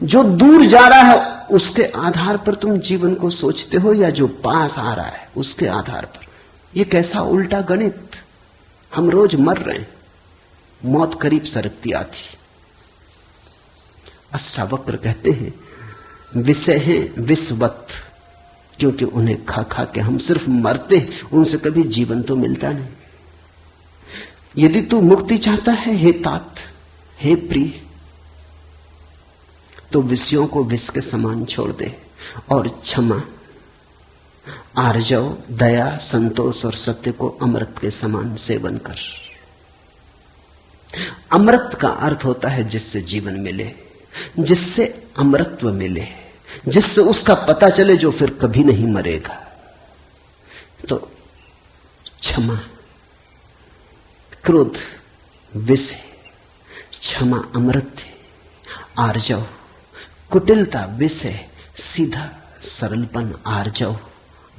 जो दूर जा रहा है उसके आधार पर तुम जीवन को सोचते हो, या जो पास आ रहा है उसके आधार पर? यह कैसा उल्टा गणित। हम रोज मर रहे हैं, मौत करीब सरकती आती। अष्टावक्र कहते हैं विषय हैं विषवत, क्योंकि उन्हें खा खा के हम सिर्फ मरते हैं, उनसे कभी जीवन तो मिलता नहीं। यदि तू मुक्ति चाहता है हे तात, हे प्रिय, तो विषयों को विष के समान छोड़ दे और क्षमा, आर्जव, दया, संतोष और सत्य को अमृत के समान सेवन कर। अमृत का अर्थ होता है जिससे जीवन मिले, जिससे अमृतत्व मिले, जिससे उसका पता चले जो फिर कभी नहीं मरेगा। तो क्षमा, क्रोध विष है, क्षमा अमृत है, आर्जव, कुटिलता विष है, सीधा सरलपन आर्जव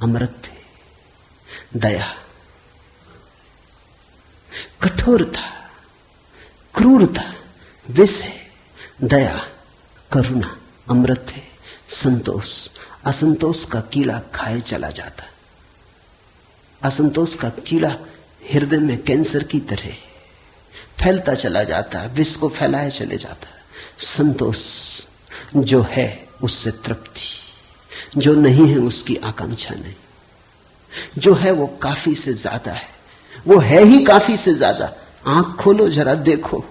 अमृत है, दया, कठोरता, क्रूरता विष है, दया, करुणा अमृत है, संतोष, असंतोष का कीड़ा खाए चला जाता। असंतोष का कीड़ा हृदय में कैंसर की तरह फैलता चला जाता है, विष को फैलाए चले जाता है। संतोष जो है उससे तृप्ति, जो नहीं है उसकी आकांक्षा नहीं, जो है वो काफी से ज्यादा है, वो है ही काफी से ज्यादा। आंख खोलो जरा देखो,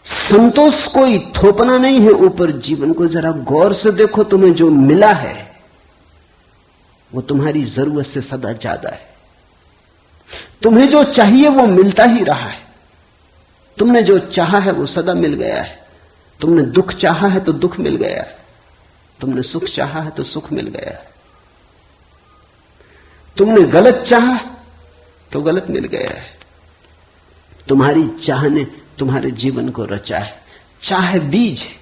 संतोष कोई थोपना नहीं है ऊपर, जीवन को जरा गौर से देखो, तुम्हें जो मिला है वो तुम्हारी जरूरत से सदा ज्यादा है। तुम्हें जो चाहिए वो मिलता ही रहा है, तुमने जो चाहा है वो सदा मिल गया है। तुमने दुख चाहा है तो दुख मिल गया है, तुमने सुख चाहा है तो सुख मिल गया है, तुमने गलत चाहा तो गलत मिल गया है। तुम्हारी चाह ने तुम्हारे जीवन को रचा है। चाह बीज है,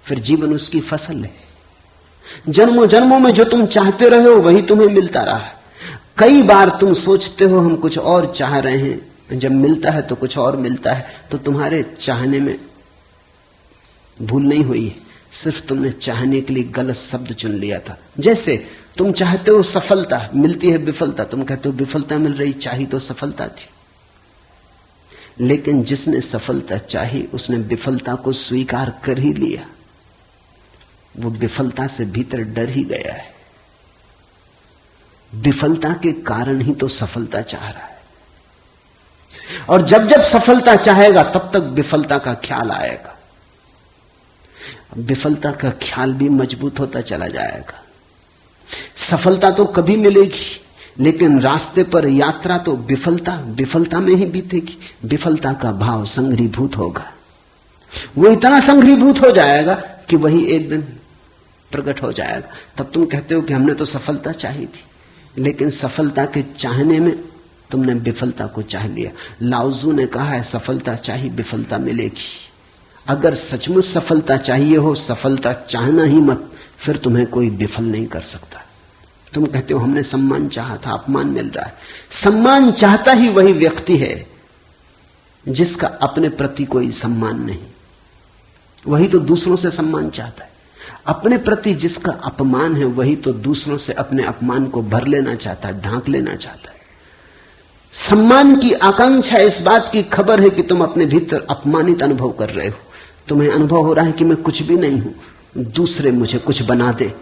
फिर जीवन उसकी फसल है। जन्मों जन्मों में जो तुम चाहते रहे हो वही तुम्हें मिलता रहा है। कई बार तुम सोचते हो हम कुछ और चाह रहे हैं, जब मिलता है तो कुछ और मिलता है, तो तुम्हारे चाहने में भूल नहीं हुई है, सिर्फ तुमने चाहने के लिए गलत शब्द चुन लिया था। जैसे तुम चाहते हो सफलता, मिलती है विफलता, तुम कहते हो विफलता मिल रही, चाही तो सफलता थी। लेकिन जिसने सफलता चाही उसने विफलता को स्वीकार कर ही लिया, वो विफलता से भीतर डर ही गया है। विफलता के कारण ही तो सफलता चाह रहा है, और जब जब सफलता चाहेगा तब तक विफलता का ख्याल आएगा। विफलता का ख्याल भी मजबूत होता चला जाएगा। सफलता तो कभी मिलेगी, लेकिन रास्ते पर यात्रा तो विफलता में ही बीतेगी। विफलता का भाव संघरीभूत होगा, वो इतना संघरीभूत हो जाएगा कि वही एक दिन प्रकट हो जाएगा। तब तुम कहते हो कि हमने तो सफलता चाही थी, लेकिन सफलता के चाहने में तुमने विफलता को चाह लिया। लाओजू ने कहा है सफलता चाहिए विफलता मिलेगी। अगर सचमुच सफलता चाहिए हो, सफलता चाहना ही मत, फिर तुम्हें कोई विफल नहीं कर सकता। तुम कहते हो हमने सम्मान चाहा था, अपमान मिल रहा है। सम्मान चाहता ही वही व्यक्ति है जिसका अपने प्रति कोई सम्मान नहीं, वही तो दूसरों से सम्मान चाहता है। अपने प्रति जिसका अपमान है वही तो दूसरों से अपने अपमान को भर लेना चाहता है, ढांक लेना चाहता है। सम्मान की आकांक्षा इस बात की खबर है कि तुम अपने भीतर अपमानित अनुभव कर रहे हो। तुम्हें अनुभव हो रहा है कि मैं कुछ भी नहीं हूं, दूसरे मुझे कुछ बना दे,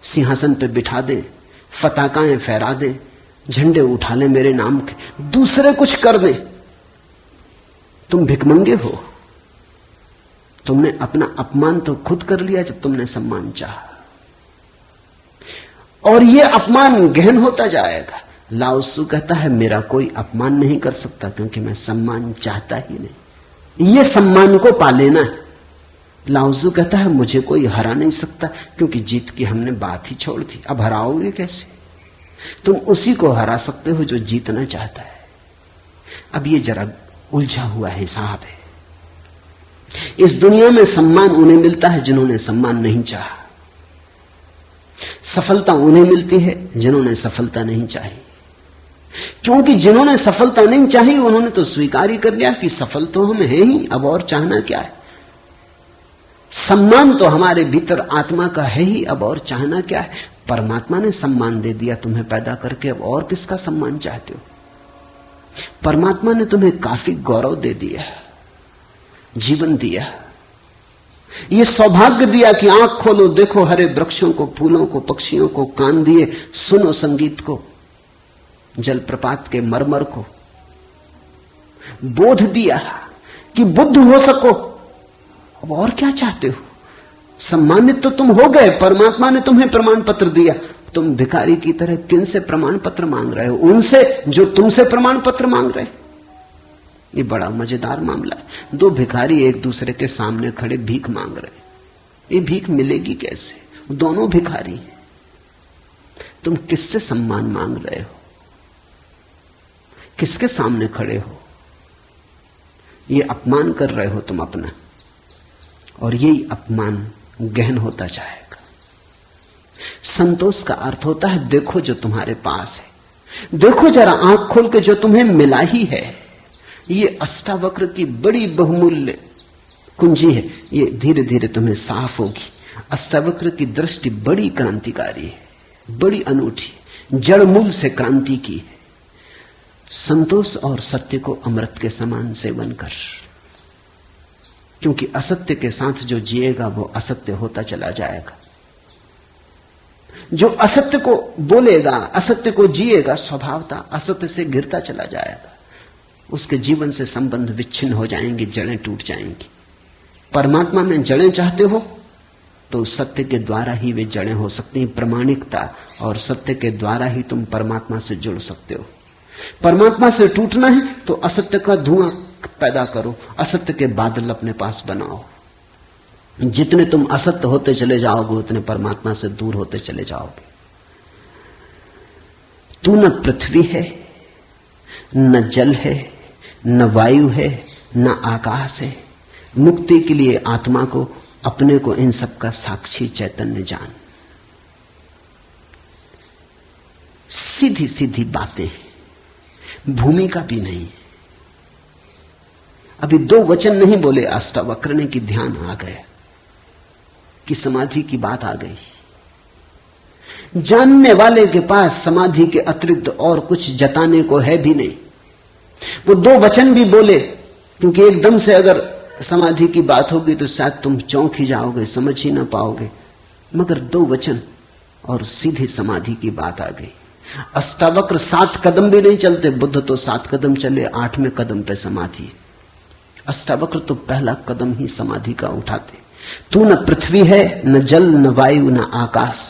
सिंहासन पे बिठा दे, फताकाएं फहरा दे, झंडे उठा ले मेरे नाम के, दूसरे कुछ कर दे। तुम भिखमंगे हो। तुमने अपना अपमान तो खुद कर लिया जब तुमने सम्मान चाहा, और यह अपमान गहन होता जाएगा। लाओसू कहता है मेरा कोई अपमान नहीं कर सकता, क्योंकि मैं सम्मान चाहता ही नहीं। यह सम्मान को पा लेना है, लाओजू कहता है मुझे कोई हरा नहीं सकता, क्योंकि जीत की हमने बात ही छोड़ दी। अब हराओगे कैसे? तुम उसी को हरा सकते हो जो जीतना चाहता है। अब ये जरा उलझा हुआ हिसाब है। इस दुनिया में सम्मान उन्हें मिलता है जिन्होंने सम्मान नहीं चाहा, सफलता उन्हें मिलती है जिन्होंने सफलता नहीं चाही। क्योंकि जिन्होंने सफलता नहीं चाही उन्होंने तो स्वीकार ही कर लिया कि सफल तो हम हैं ही, अब और चाहना क्या है। सम्मान तो हमारे भीतर आत्मा का है ही, अब और चाहना क्या है। परमात्मा ने सम्मान दे दिया तुम्हें पैदा करके, अब और किसका सम्मान चाहते हो। परमात्मा ने तुम्हें काफी गौरव दे दिया, जीवन दिया, ये सौभाग्य दिया कि आंख खोलो, देखो हरे वृक्षों को, फूलों को, पक्षियों को, कान दिए, सुनो संगीत को, जलप्रपात के मरमर को, बोध दिया कि बुद्ध हो सको। अब और क्या चाहते हो? सम्मानित तो तुम हो गए, परमात्मा ने तुम्हें प्रमाण पत्र दिया। तुम भिखारी की तरह किन से प्रमाण पत्र मांग रहे हो? उनसे जो तुमसे प्रमाण पत्र मांग रहे। ये बड़ा मजेदार मामला है। दो भिखारी एक दूसरे के सामने खड़े भीख मांग रहे। ये भीख मिलेगी कैसे? दोनों भिखारी हैं। तुम किससे सम्मान मांग रहे हो? किसके सामने खड़े हो? ये अपमान कर रहे हो तुम अपना, और यही अपमान गहन होता जाएगा। संतोष का अर्थ होता है देखो जो तुम्हारे पास है, देखो जरा आंख खोल के जो तुम्हें मिला ही है। ये अष्टावक्र की बड़ी बहुमूल्य कुंजी है, ये धीरे धीरे तुम्हें साफ होगी। अष्टावक्र की दृष्टि बड़ी क्रांतिकारी है, बड़ी अनूठी, जड़ मूल से क्रांति की है। संतोष और सत्य को अमृत के समान सेवन कर, क्योंकि असत्य के साथ जो जिएगा वो असत्य होता चला जाएगा। जो असत्य को बोलेगा, असत्य को जिएगा, स्वभावता असत्य से गिरता चला जाएगा। उसके जीवन से संबंध विच्छिन्न हो जाएंगे, जड़ें टूट जाएंगी। परमात्मा में जड़ें चाहते हो तो सत्य के द्वारा ही वे जड़ें हो सकती हैं। प्रामाणिकता और सत्य के द्वारा ही तुम परमात्मा से जुड़ सकते हो। परमात्मा से टूटना है तो असत्य का धुआं पैदा करो, असत्य के बादल अपने पास बनाओ। जितने तुम असत्य होते चले जाओगे उतने परमात्मा से दूर होते चले जाओगे। तू न पृथ्वी है, न जल है, न वायु है, न आकाश है। मुक्ति के लिए आत्मा को, अपने को, इन सब का साक्षी चैतन्य जान। सीधी सीधी बातें, भूमिका भी नहीं। अभी दो वचन नहीं बोले अष्टावक्र ने कि ध्यान आ गया, कि समाधि की बात आ गई। जानने वाले के पास समाधि के अतिरिक्त और कुछ जताने को है भी नहीं। वो दो वचन भी बोले, क्योंकि एकदम से अगर समाधि की बात होगी तो शायद तुम चौंक ही जाओगे, समझ ही ना पाओगे। मगर दो वचन और सीधे समाधि की बात आ गई। अष्टावक्र 7 कदम भी नहीं चलते, बुद्ध तो 7 कदम चले, 8वें कदम पे समाधि। अष्टावक्र तो पहला कदम ही समाधि का उठाते। तू न पृथ्वी है, न जल, न वायु, न आकाश।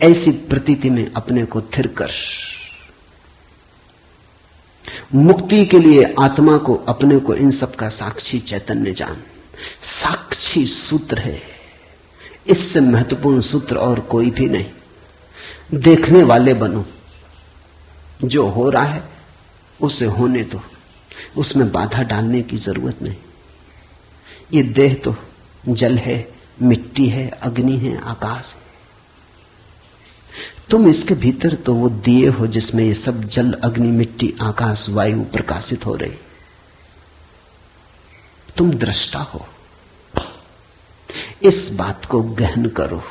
ऐसी प्रतीति में अपने को थिर कर। मुक्ति के लिए आत्मा को, अपने को, इन सब का साक्षी चैतन्य जान। साक्षी सूत्र है, इससे महत्वपूर्ण सूत्र और कोई भी नहीं। देखने वाले बनो, जो हो रहा है उसे होने दो, उसमें बाधा डालने की जरूरत नहीं। ये देह तो जल है, मिट्टी है, अग्नि है, आकाश है। तुम इसके भीतर तो वो दिए हो जिसमें ये सब जल, अग्नि, मिट्टी, आकाश, वायु प्रकाशित हो रही। तुम दृष्टा हो। इस बात को गहन करो।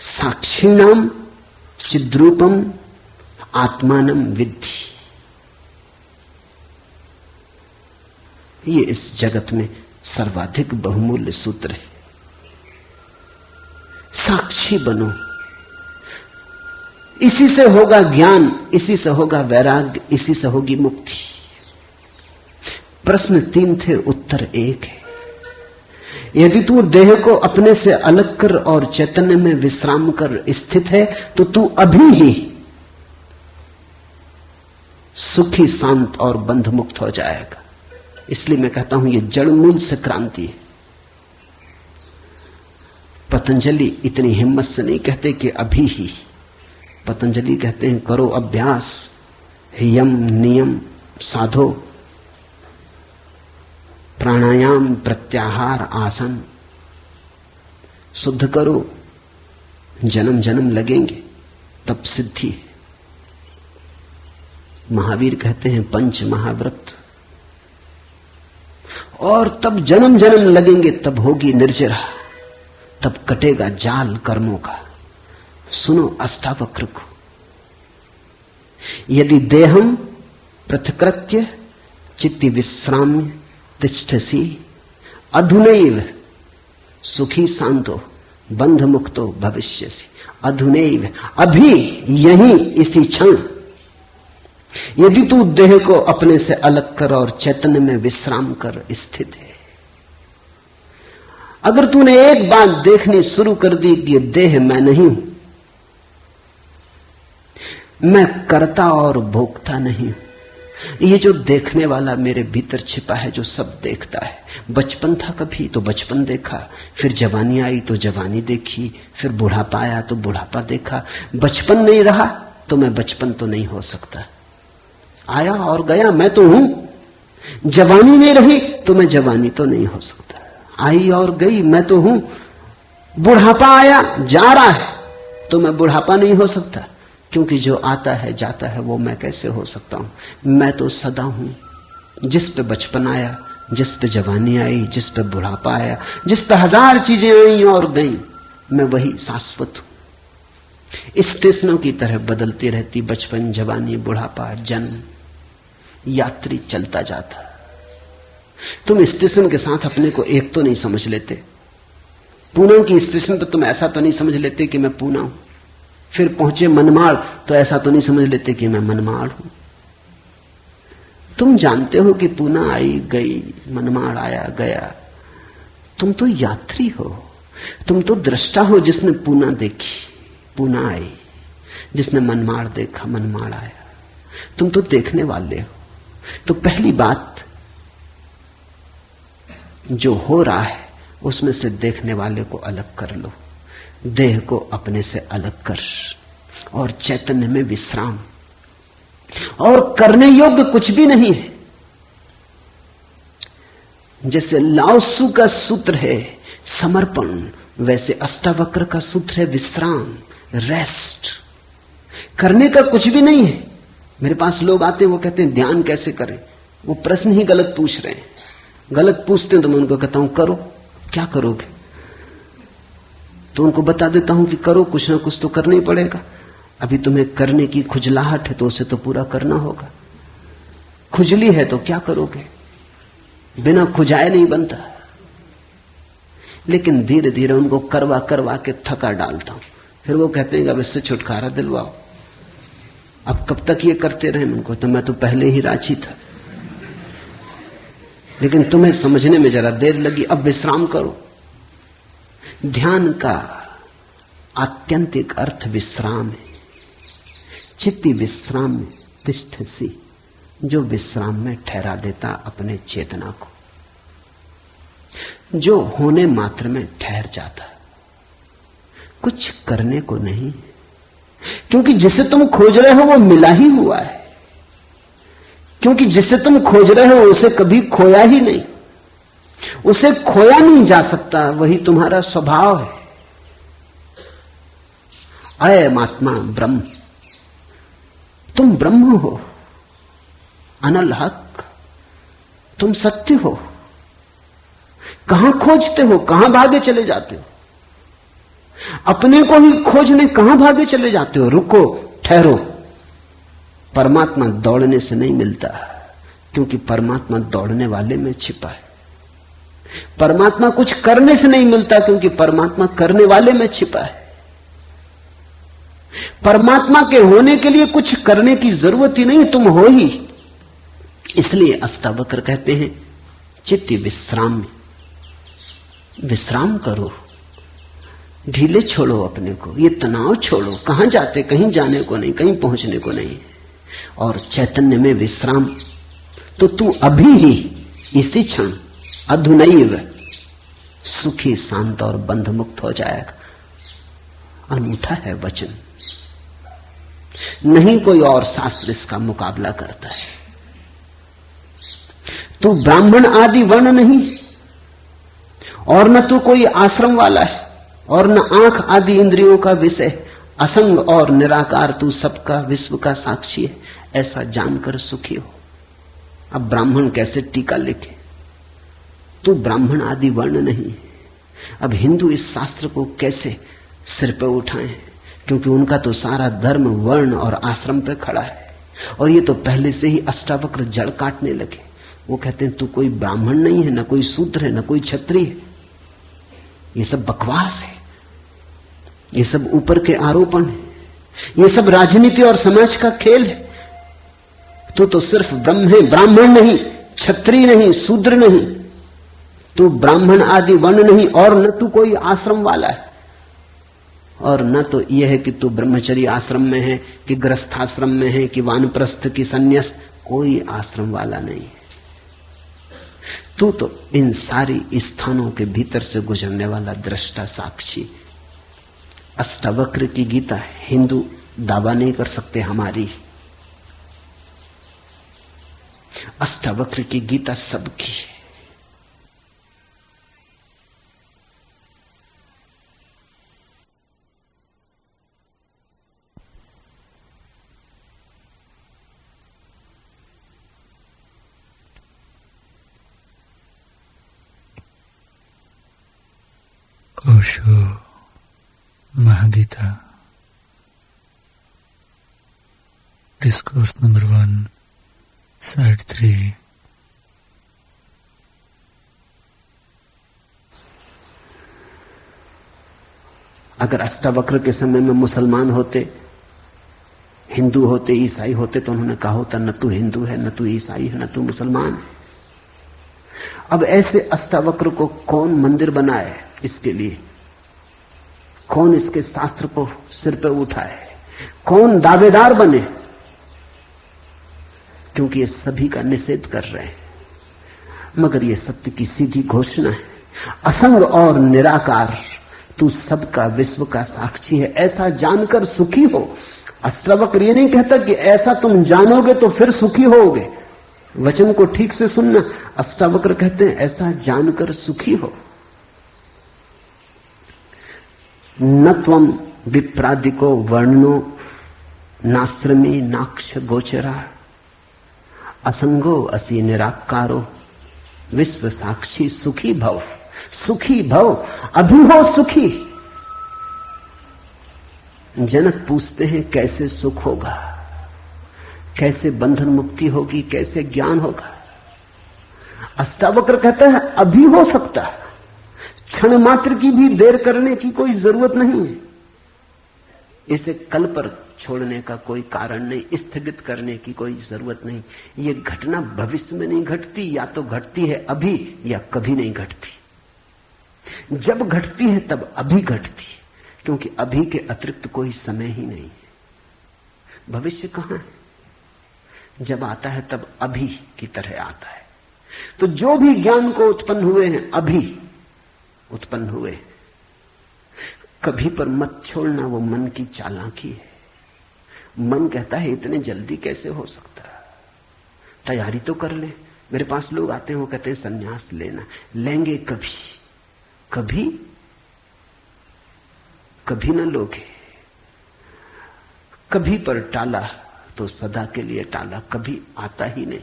साक्षिणाम चिद्रूपम आत्मानम विद्धि। ये इस जगत में सर्वाधिक बहुमूल्य सूत्र है। साक्षी बनो। इसी से होगा ज्ञान, इसी से होगा वैराग्य, इसी से होगी मुक्ति। प्रश्न 3 थे, उत्तर 1 है। यदि तू देह को अपने से अलग कर और चैतन्य में विश्राम कर स्थित है तो तू अभी ही सुखी, शांत और बंध मुक्त हो जाएगा। इसलिए मैं कहता हूं ये जड़ मूल से क्रांति है। पतंजलि इतनी हिम्मत से नहीं कहते कि अभी ही, पतंजलि कहते हैं करो अभ्यास, यम नियम साधो, प्राणायाम प्रत्याहार आसन, शुद्ध करो, जन्म जन्म लगेंगे तब सिद्धि है। महावीर कहते हैं पंच महाव्रत, और तब जन्म जन्म लगेंगे, तब होगी निर्जरा, तब कटेगा जाल कर्मों का। सुनो अष्टावक्र को, यदि देहम पृथकृत्य चित्ति विश्राम्य तिष्ठसि अधुनैव सुखी शांतो बंध मुक्तो भविष्यसि। अधुनैव, अभी, यहीं, इसी क्षण। यदि तू देह को अपने से अलग कर और चैतन्य में विश्राम कर स्थित है, अगर तूने एक बात देखनी शुरू कर दी कि ये देह मैं नहीं हूं, मैं करता और भोगता नहीं हूं, ये जो देखने वाला मेरे भीतर छिपा है, जो सब देखता है। बचपन था कभी तो बचपन देखा, फिर जवानी आई तो जवानी देखी, फिर बुढ़ापा आया तो बुढ़ापा देखा। बचपन नहीं रहा तो मैं बचपन तो नहीं हो सकता। आया और गया, मैं तो हूं। जवानी नहीं रही तो मैं जवानी तो नहीं हो सकता। आई और गई, मैं तो हूं। बुढ़ापा आया जा रहा है तो मैं बुढ़ापा नहीं हो सकता, क्योंकि जो आता है जाता है वो मैं कैसे हो सकता हूं। मैं तो सदा हूं। जिस पे बचपन आया, जिस पे जवानी आई, जिस पे बुढ़ापा आया, जिस पे हजार चीजें आई और गई, मैं वही शाश्वत हूं। स्टेशनों की तरह बदलती रहती बचपन, जवानी, बुढ़ापा, जन्म, यात्री चलता जाता। तुम स्टेशन के साथ अपने को एक तो नहीं समझ लेते। पूना की स्टेशन पर तुम ऐसा तो नहीं समझ लेते कि मैं पूना हूं। फिर पहुंचे मनमाड़ तो ऐसा तो नहीं समझ लेते कि मैं मनमाड़ हूं। तुम जानते हो कि पूना आई गई, मनमाड़ आया गया। तुम तो यात्री हो, तुम तो दृष्टा हो जिसने पूना देखी, पूना आई, जिसने मनमाड़ देखा, मनमाड़ आया। तुम तो देखने वाले हो। तो पहली बात, जो हो रहा है उसमें से देखने वाले को अलग कर लो। देह को अपने से अलग कर और चैतन्य में विश्राम। और करने योग्य कुछ भी नहीं है। जैसे लाओसु का सूत्र है समर्पण, वैसे अष्टावक्र का सूत्र है विश्राम, रेस्ट। करने का कुछ भी नहीं है। मेरे पास लोग आते हैं, वो कहते हैं ध्यान कैसे करें। वो प्रश्न ही गलत पूछ रहे हैं। गलत पूछते हैं तो मैं उनको कहता हूं करो। क्या करोगे? तो उनको बता देता हूं कि करो, कुछ ना कुछ तो करना ही पड़ेगा। अभी तुम्हें करने की खुजलाहट है तो उसे तो पूरा करना होगा। खुजली है तो क्या करोगे? बिना खुजाए नहीं बनता। लेकिन धीरे धीरे उनको करवा करवा के थका डालता हूं। फिर वो कहते हैं अब इससे छुटकारा दिलवाओ। अब कब तक ये करते रहे? उनको तो मैं तो पहले ही राजी था, लेकिन तुम्हें समझने में जरा देर लगी। अब विश्राम करो। ध्यान का आत्यंतिक अर्थ विश्राम है। चित्ती विश्राम में तिष्ठसि, जो विश्राम में ठहरा देता अपने चेतना को, जो होने मात्र में ठहर जाता, कुछ करने को नहीं। क्योंकि जिसे तुम खोज रहे हो वो मिला ही हुआ है। क्योंकि जिसे तुम खोज रहे हो उसे कभी खोया ही नहीं। उसे खोया नहीं जा सकता, वही तुम्हारा स्वभाव है। अयम आत्मा ब्रह्म, तुम ब्रह्म हो, अनल हक, तुम सत्य हो। कहां खोजते हो? कहां भागे चले जाते हो? अपने को ही खोजने कहां भागे चले जाते हो? रुको, ठहरो। परमात्मा दौड़ने से नहीं मिलता, क्योंकि परमात्मा दौड़ने वाले में छिपा है। परमात्मा कुछ करने से नहीं मिलता, क्योंकि परमात्मा करने वाले में छिपा है। परमात्मा के होने के लिए कुछ करने की जरूरत ही नहीं, तुम हो ही। इसलिए अष्टावक्र कहते हैं चित्त विश्राम में विश्राम करो। ढीले छोड़ो अपने को, ये तनाव छोड़ो। कहां जाते? कहीं जाने को नहीं, कहीं पहुंचने को नहीं। और चैतन्य में विश्राम, तो तू अभी ही इसी क्षण अधुनैव सुखी, शांत और बंध मुक्त हो जाएगा। अनूठा है वचन, नहीं कोई और शास्त्र इसका मुकाबला करता है। तू ब्राह्मण आदि वर्ण नहीं, और न तू कोई आश्रम वाला है, और न आंख आदि इंद्रियों का विषय, असंग और निराकार तू सबका विश्व का साक्षी है, ऐसा जानकर सुखी हो। अब ब्राह्मण कैसे टीका लिखे? तू ब्राह्मण आदि वर्ण नहीं। अब हिंदू इस शास्त्र को कैसे सिर पे उठाएं, क्योंकि उनका तो सारा धर्म वर्ण और आश्रम पे खड़ा है, और ये तो पहले से ही अष्टावक्र जड़ काटने लगे। वो कहते हैं तू कोई ब्राह्मण नहीं है, न कोई शूद्र है, न कोई क्षत्रिय है। ये सब बकवास है, ये सब ऊपर के आरोपण है, ये सब राजनीति और समाज का खेल है। तू तो सिर्फ ब्रह्म है, ब्राह्मण नहीं, क्षत्रिय नहीं, शूद्र नहीं, तू ब्राह्मण आदि वर्ण नहीं, और न तू कोई आश्रम वाला है, और न तो यह है कि तू ब्रह्मचर्य आश्रम में है कि गृहस्थाश्रम में है कि वानप्रस्थ की संन्यास, कोई आश्रम वाला नहीं है। तू तो इन सारी स्थानों के भीतर से गुजरने वाला दृष्टा साक्षी। अष्टावक्र की गीता हिंदू दावा नहीं कर सकते हमारी, अष्टावक्र की गीता सबकी है। Osho Mahageeta, discourse number 1, side 3। अगर अष्टावक्र के समय में मुसलमान होते, हिंदू होते, ईसाई होते, तो उन्होंने कहा होता न तू हिंदू है, न तू ईसाई है, न तू मुसलमान है। अब ऐसे अष्टावक्र को कौन मंदिर बनाए, इसके लिए कौन इसके शास्त्र को सिर पे उठाए, कौन दावेदार बने? क्योंकि ये सभी का निषेध कर रहे हैं। मगर ये सत्य की सीधी घोषणा है, असंग और निराकार तू सबका विश्व का साक्षी है, ऐसा जानकर सुखी हो। अष्टावक्र ये नहीं कहता कि ऐसा तुम जानोगे तो फिर सुखी होगे। वचन को ठीक से सुनना, अष्टावक्र कहते हैं ऐसा जानकर सुखी हो। न त्वम विप्रादिको वर्णनो नाश्रमी नाक्ष गोचरा, असंगो असि निराकारो विश्व साक्षी सुखी भव। सुखी भव, अभी हो सुखी। जनक पूछते हैं कैसे सुख होगा, कैसे बंधन मुक्ति होगी, कैसे ज्ञान होगा? अष्टावक्र कहता है अभी हो सकता है, क्षण मात्र की भी देर करने की कोई जरूरत नहीं है। इसे कल पर छोड़ने का कोई कारण नहीं, स्थगित करने की कोई जरूरत नहीं। ये घटना भविष्य में नहीं घटती, या तो घटती है अभी या कभी नहीं घटती। जब घटती है तब अभी घटती है, क्योंकि अभी के अतिरिक्त कोई समय ही नहीं है। भविष्य कहां है? जब आता है तब अभी की तरह आता है। तो जो भी ज्ञान को उत्पन्न हुए हैं अभी उत्पन्न हुए। कभी पर मत छोड़ना, वो मन की चालाकी है। मन कहता है इतने जल्दी कैसे हो सकता, तैयारी तो कर ले। मेरे पास लोग आते हैं, वो कहते हैं संन्यास लेना, लेंगे कभी, कभी कभी ना लोगे। कभी पर टाला तो सदा के लिए टाला, कभी आता ही नहीं।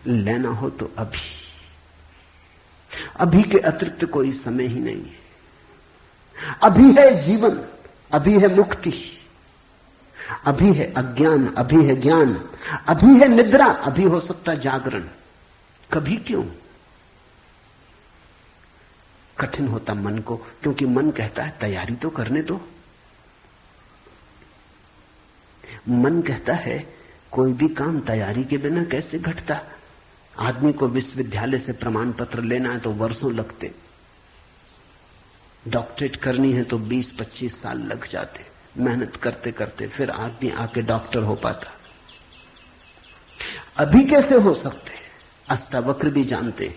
लेना हो तो अभी, अभी के अतिरिक्त कोई समय ही नहीं है। अभी है जीवन, अभी है मुक्ति, अभी है अज्ञान, अभी है ज्ञान, अभी है निद्रा, अभी हो सकता जागरण। कभी क्यों? कठिन होता मन को, क्योंकि मन कहता है तैयारी तो करने दो। मन कहता है कोई भी काम तैयारी के बिना कैसे घटता। आदमी को विश्वविद्यालय से प्रमाण पत्र लेना है तो वर्षों लगते, डॉक्टरेट करनी है तो 20-25 साल लग जाते, मेहनत करते करते फिर आदमी आके डॉक्टर हो पाता। अभी कैसे हो सकते? अष्टावक्र भी जानते,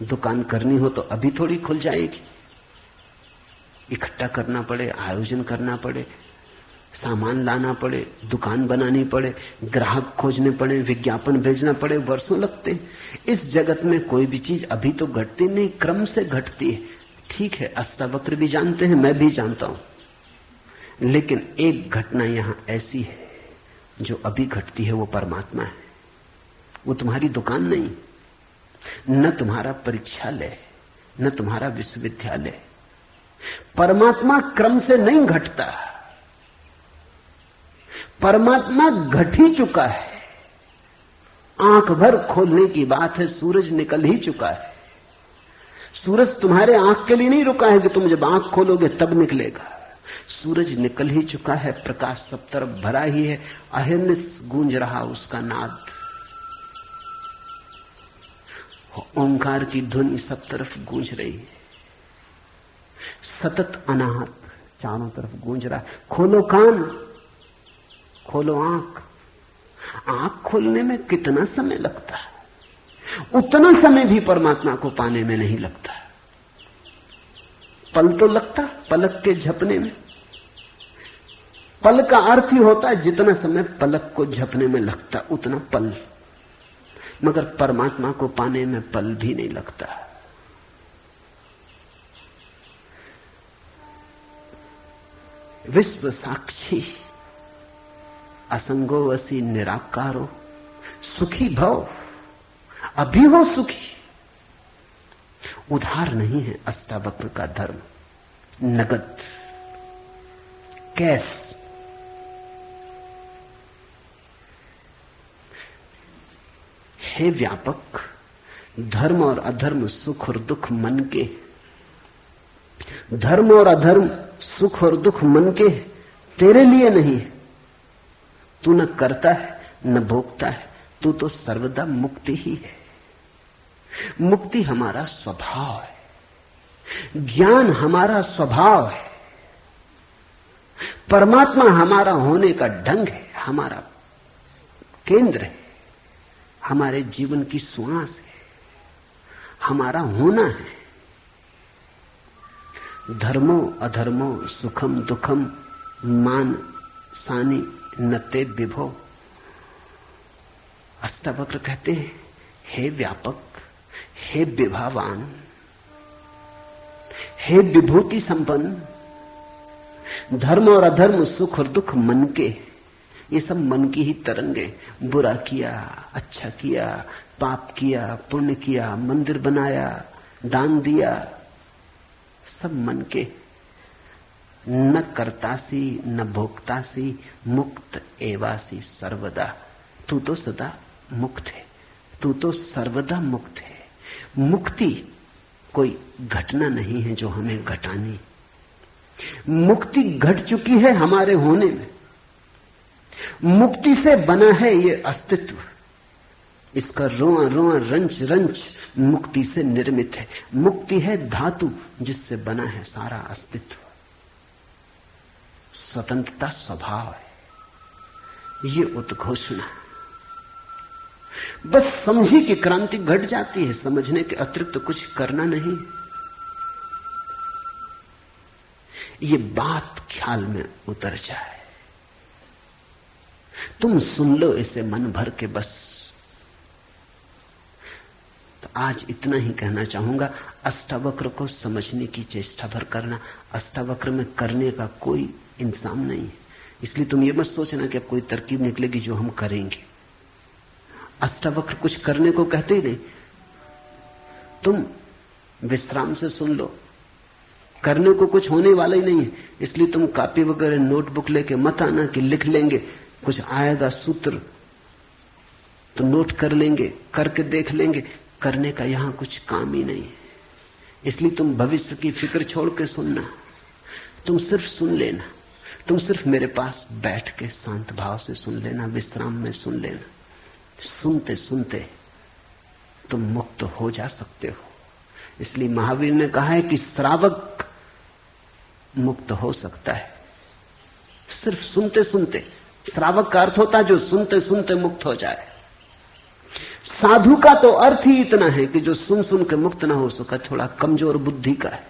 दुकान करनी हो तो अभी थोड़ी खुल जाएगी, इकट्ठा करना पड़े, आयोजन करना पड़े, सामान लाना पड़े, दुकान बनानी पड़े, ग्राहक खोजने पड़े, विज्ञापन भेजना पड़े, वर्षों लगते हैं। इस जगत में कोई भी चीज अभी तो घटती नहीं, क्रम से घटती है। ठीक है, अष्टावक्र भी जानते हैं, मैं भी जानता हूं, लेकिन एक घटना यहां ऐसी है जो अभी घटती है, वो परमात्मा है। वो तुम्हारी दुकान नहीं, न तुम्हारा परीक्षालय, न तुम्हारा विश्वविद्यालय। परमात्मा क्रम से नहीं घटता, परमात्मा घट ही चुका है। आंख भर खोलने की बात है, सूरज निकल ही चुका है। सूरज तुम्हारे आंख के लिए नहीं रुका है कि तुम जब आंख खोलोगे तब निकलेगा। सूरज निकल ही चुका है, प्रकाश सब तरफ भरा ही है, अहर्निश गूंज रहा उसका नाद, ओंकार की ध्वनि सब तरफ गूंज रही है, सतत अनाहत चारों तरफ गूंज रहा है। खोलो कान, खोलो आंख। आंख खोलने में कितना समय लगता है, उतना समय भी परमात्मा को पाने में नहीं लगता। पल तो लगता, पलक के झपने में। पल का अर्थ ही होता है जितना समय पलक को झपने में लगता उतना पल, मगर परमात्मा को पाने में पल भी नहीं लगता। विश्व साक्षी असंगो वसी निराकारो सुखी भव, अभी हो सुखी। उधार नहीं है अष्टावक्र का धर्म, नगद, कैश। हे व्यापक, धर्म और अधर्म, सुख और दुख मन के, धर्म और अधर्म, सुख और दुख मन के, तेरे लिए नहीं है। तू न करता है न भोगता है, तू तो सर्वदा मुक्ति ही है। मुक्ति हमारा स्वभाव है, ज्ञान हमारा स्वभाव है, परमात्मा हमारा होने का ढंग है, हमारा केंद्र है, हमारे जीवन की श्वास है, हमारा होना है। धर्मो अधर्मो सुखम दुखम मान सानी नते विभो। अष्टावक्र कहते हैं, हे व्यापक, हे विभावान, हे विभूति संपन्न, धर्म और अधर्म, सुख और दुख मन के, ये सब मन की ही तरंगे। बुरा किया, अच्छा किया, पाप किया, पुण्य किया, मंदिर बनाया, दान दिया, सब मन के। न करतासी न भोक्तासी, मुक्त एवासी सर्वदा। तू तो सदा मुक्त है, तू तो सर्वदा मुक्त है। मुक्ति कोई घटना नहीं है जो हमें घटानी, मुक्ति घट चुकी है हमारे होने में। मुक्ति से बना है ये अस्तित्व, इसका रोआ रोआ रंच रंच मुक्ति से निर्मित है। मुक्ति है धातु जिससे बना है सारा अस्तित्व। स्वतंत्रता स्वभाव है, ये उद्घोषणा। बस समझी कि क्रांति घट जाती है, समझने के अतिरिक्त तो कुछ करना नहीं। ये बात ख्याल में उतर जाए, तुम सुन लो इसे मन भर के बस। तो आज इतना ही कहना चाहूंगा। अष्टावक्र को समझने की चेष्टा भर करना। अष्टावक्र में करने का कोई इंतजाम नहीं है, इसलिए तुम ये मत सोचना कि अब कोई तरकीब निकलेगी जो हम करेंगे। अष्टावक्र कुछ करने को कहते ही नहीं, तुम विश्राम से सुन लो। करने को कुछ होने वाला ही नहीं है, इसलिए तुम कॉपी वगैरह नोटबुक लेके मत आना कि लिख लेंगे, कुछ आएगा सूत्र तो नोट कर लेंगे, करके देख लेंगे। करने का यहां कुछ काम ही नहीं है, इसलिए तुम भविष्य की फिक्र छोड़ के सुनना। तुम सिर्फ सुन लेना, तुम सिर्फ मेरे पास बैठ के शांत भाव से सुन लेना, विश्राम में सुन लेना। सुनते सुनते तुम मुक्त हो जा सकते हो। इसलिए महावीर ने कहा है कि श्रावक मुक्त हो सकता है, सिर्फ सुनते सुनते। श्रावक का अर्थ होता है जो सुनते सुनते मुक्त हो जाए। साधु का तो अर्थ ही इतना है कि जो सुन सुन के मुक्त ना हो सका, थोड़ा कमजोर बुद्धि का है,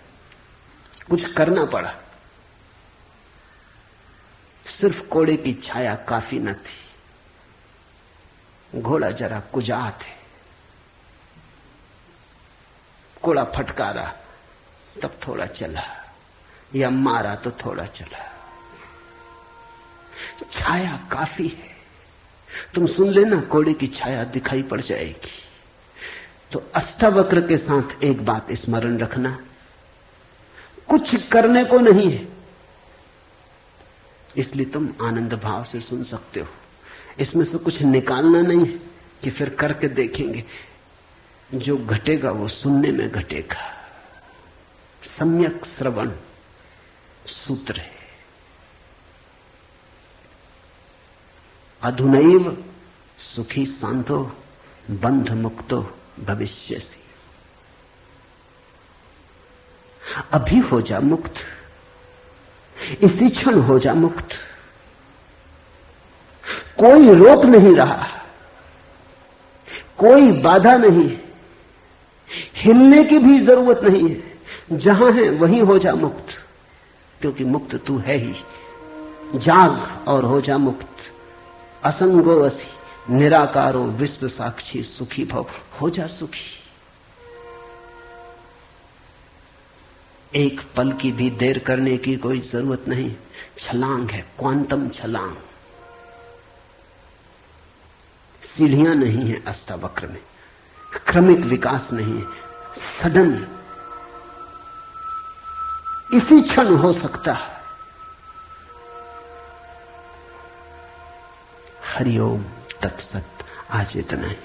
कुछ करना पड़ा। सिर्फ कोड़े की छाया काफी न थी, घोड़ा जरा कुजात है, कोड़ा फटकारा तब थोड़ा चला, या मारा तो थोड़ा चला। छाया काफी है। तुम सुन लेना, कोड़े की छाया दिखाई पड़ जाएगी। तो अष्टावक्र के साथ एक बात स्मरण रखना, कुछ करने को नहीं है, इसलिए तुम आनंद भाव से सुन सकते हो। इसमें से कुछ निकालना नहीं है कि फिर करके देखेंगे। जो घटेगा वो सुनने में घटेगा। सम्यक श्रवण सूत्र है। अधुनैव सुखी शांतो बंध मुक्तो भविष्यसि। अभी हो जा मुक्त, इसी क्षण हो जा मुक्त। कोई रोक नहीं रहा, कोई बाधा नहीं, हिलने की भी जरूरत नहीं है। जहां है वहीं हो जा मुक्त, क्योंकि मुक्त तू है ही। जाग और हो जा मुक्त। असंगो असि निराकारो विश्व साक्षी सुखी भव। हो जा सुखी। एक पल की भी देर करने की कोई जरूरत नहीं। छलांग है, क्वांटम छलांग। सीढ़ियां नहीं है अष्टावक्र में, क्रमिक विकास नहीं है, सडन इसी क्षण हो सकता है। हरिओम तत्सत। आज इतना ही।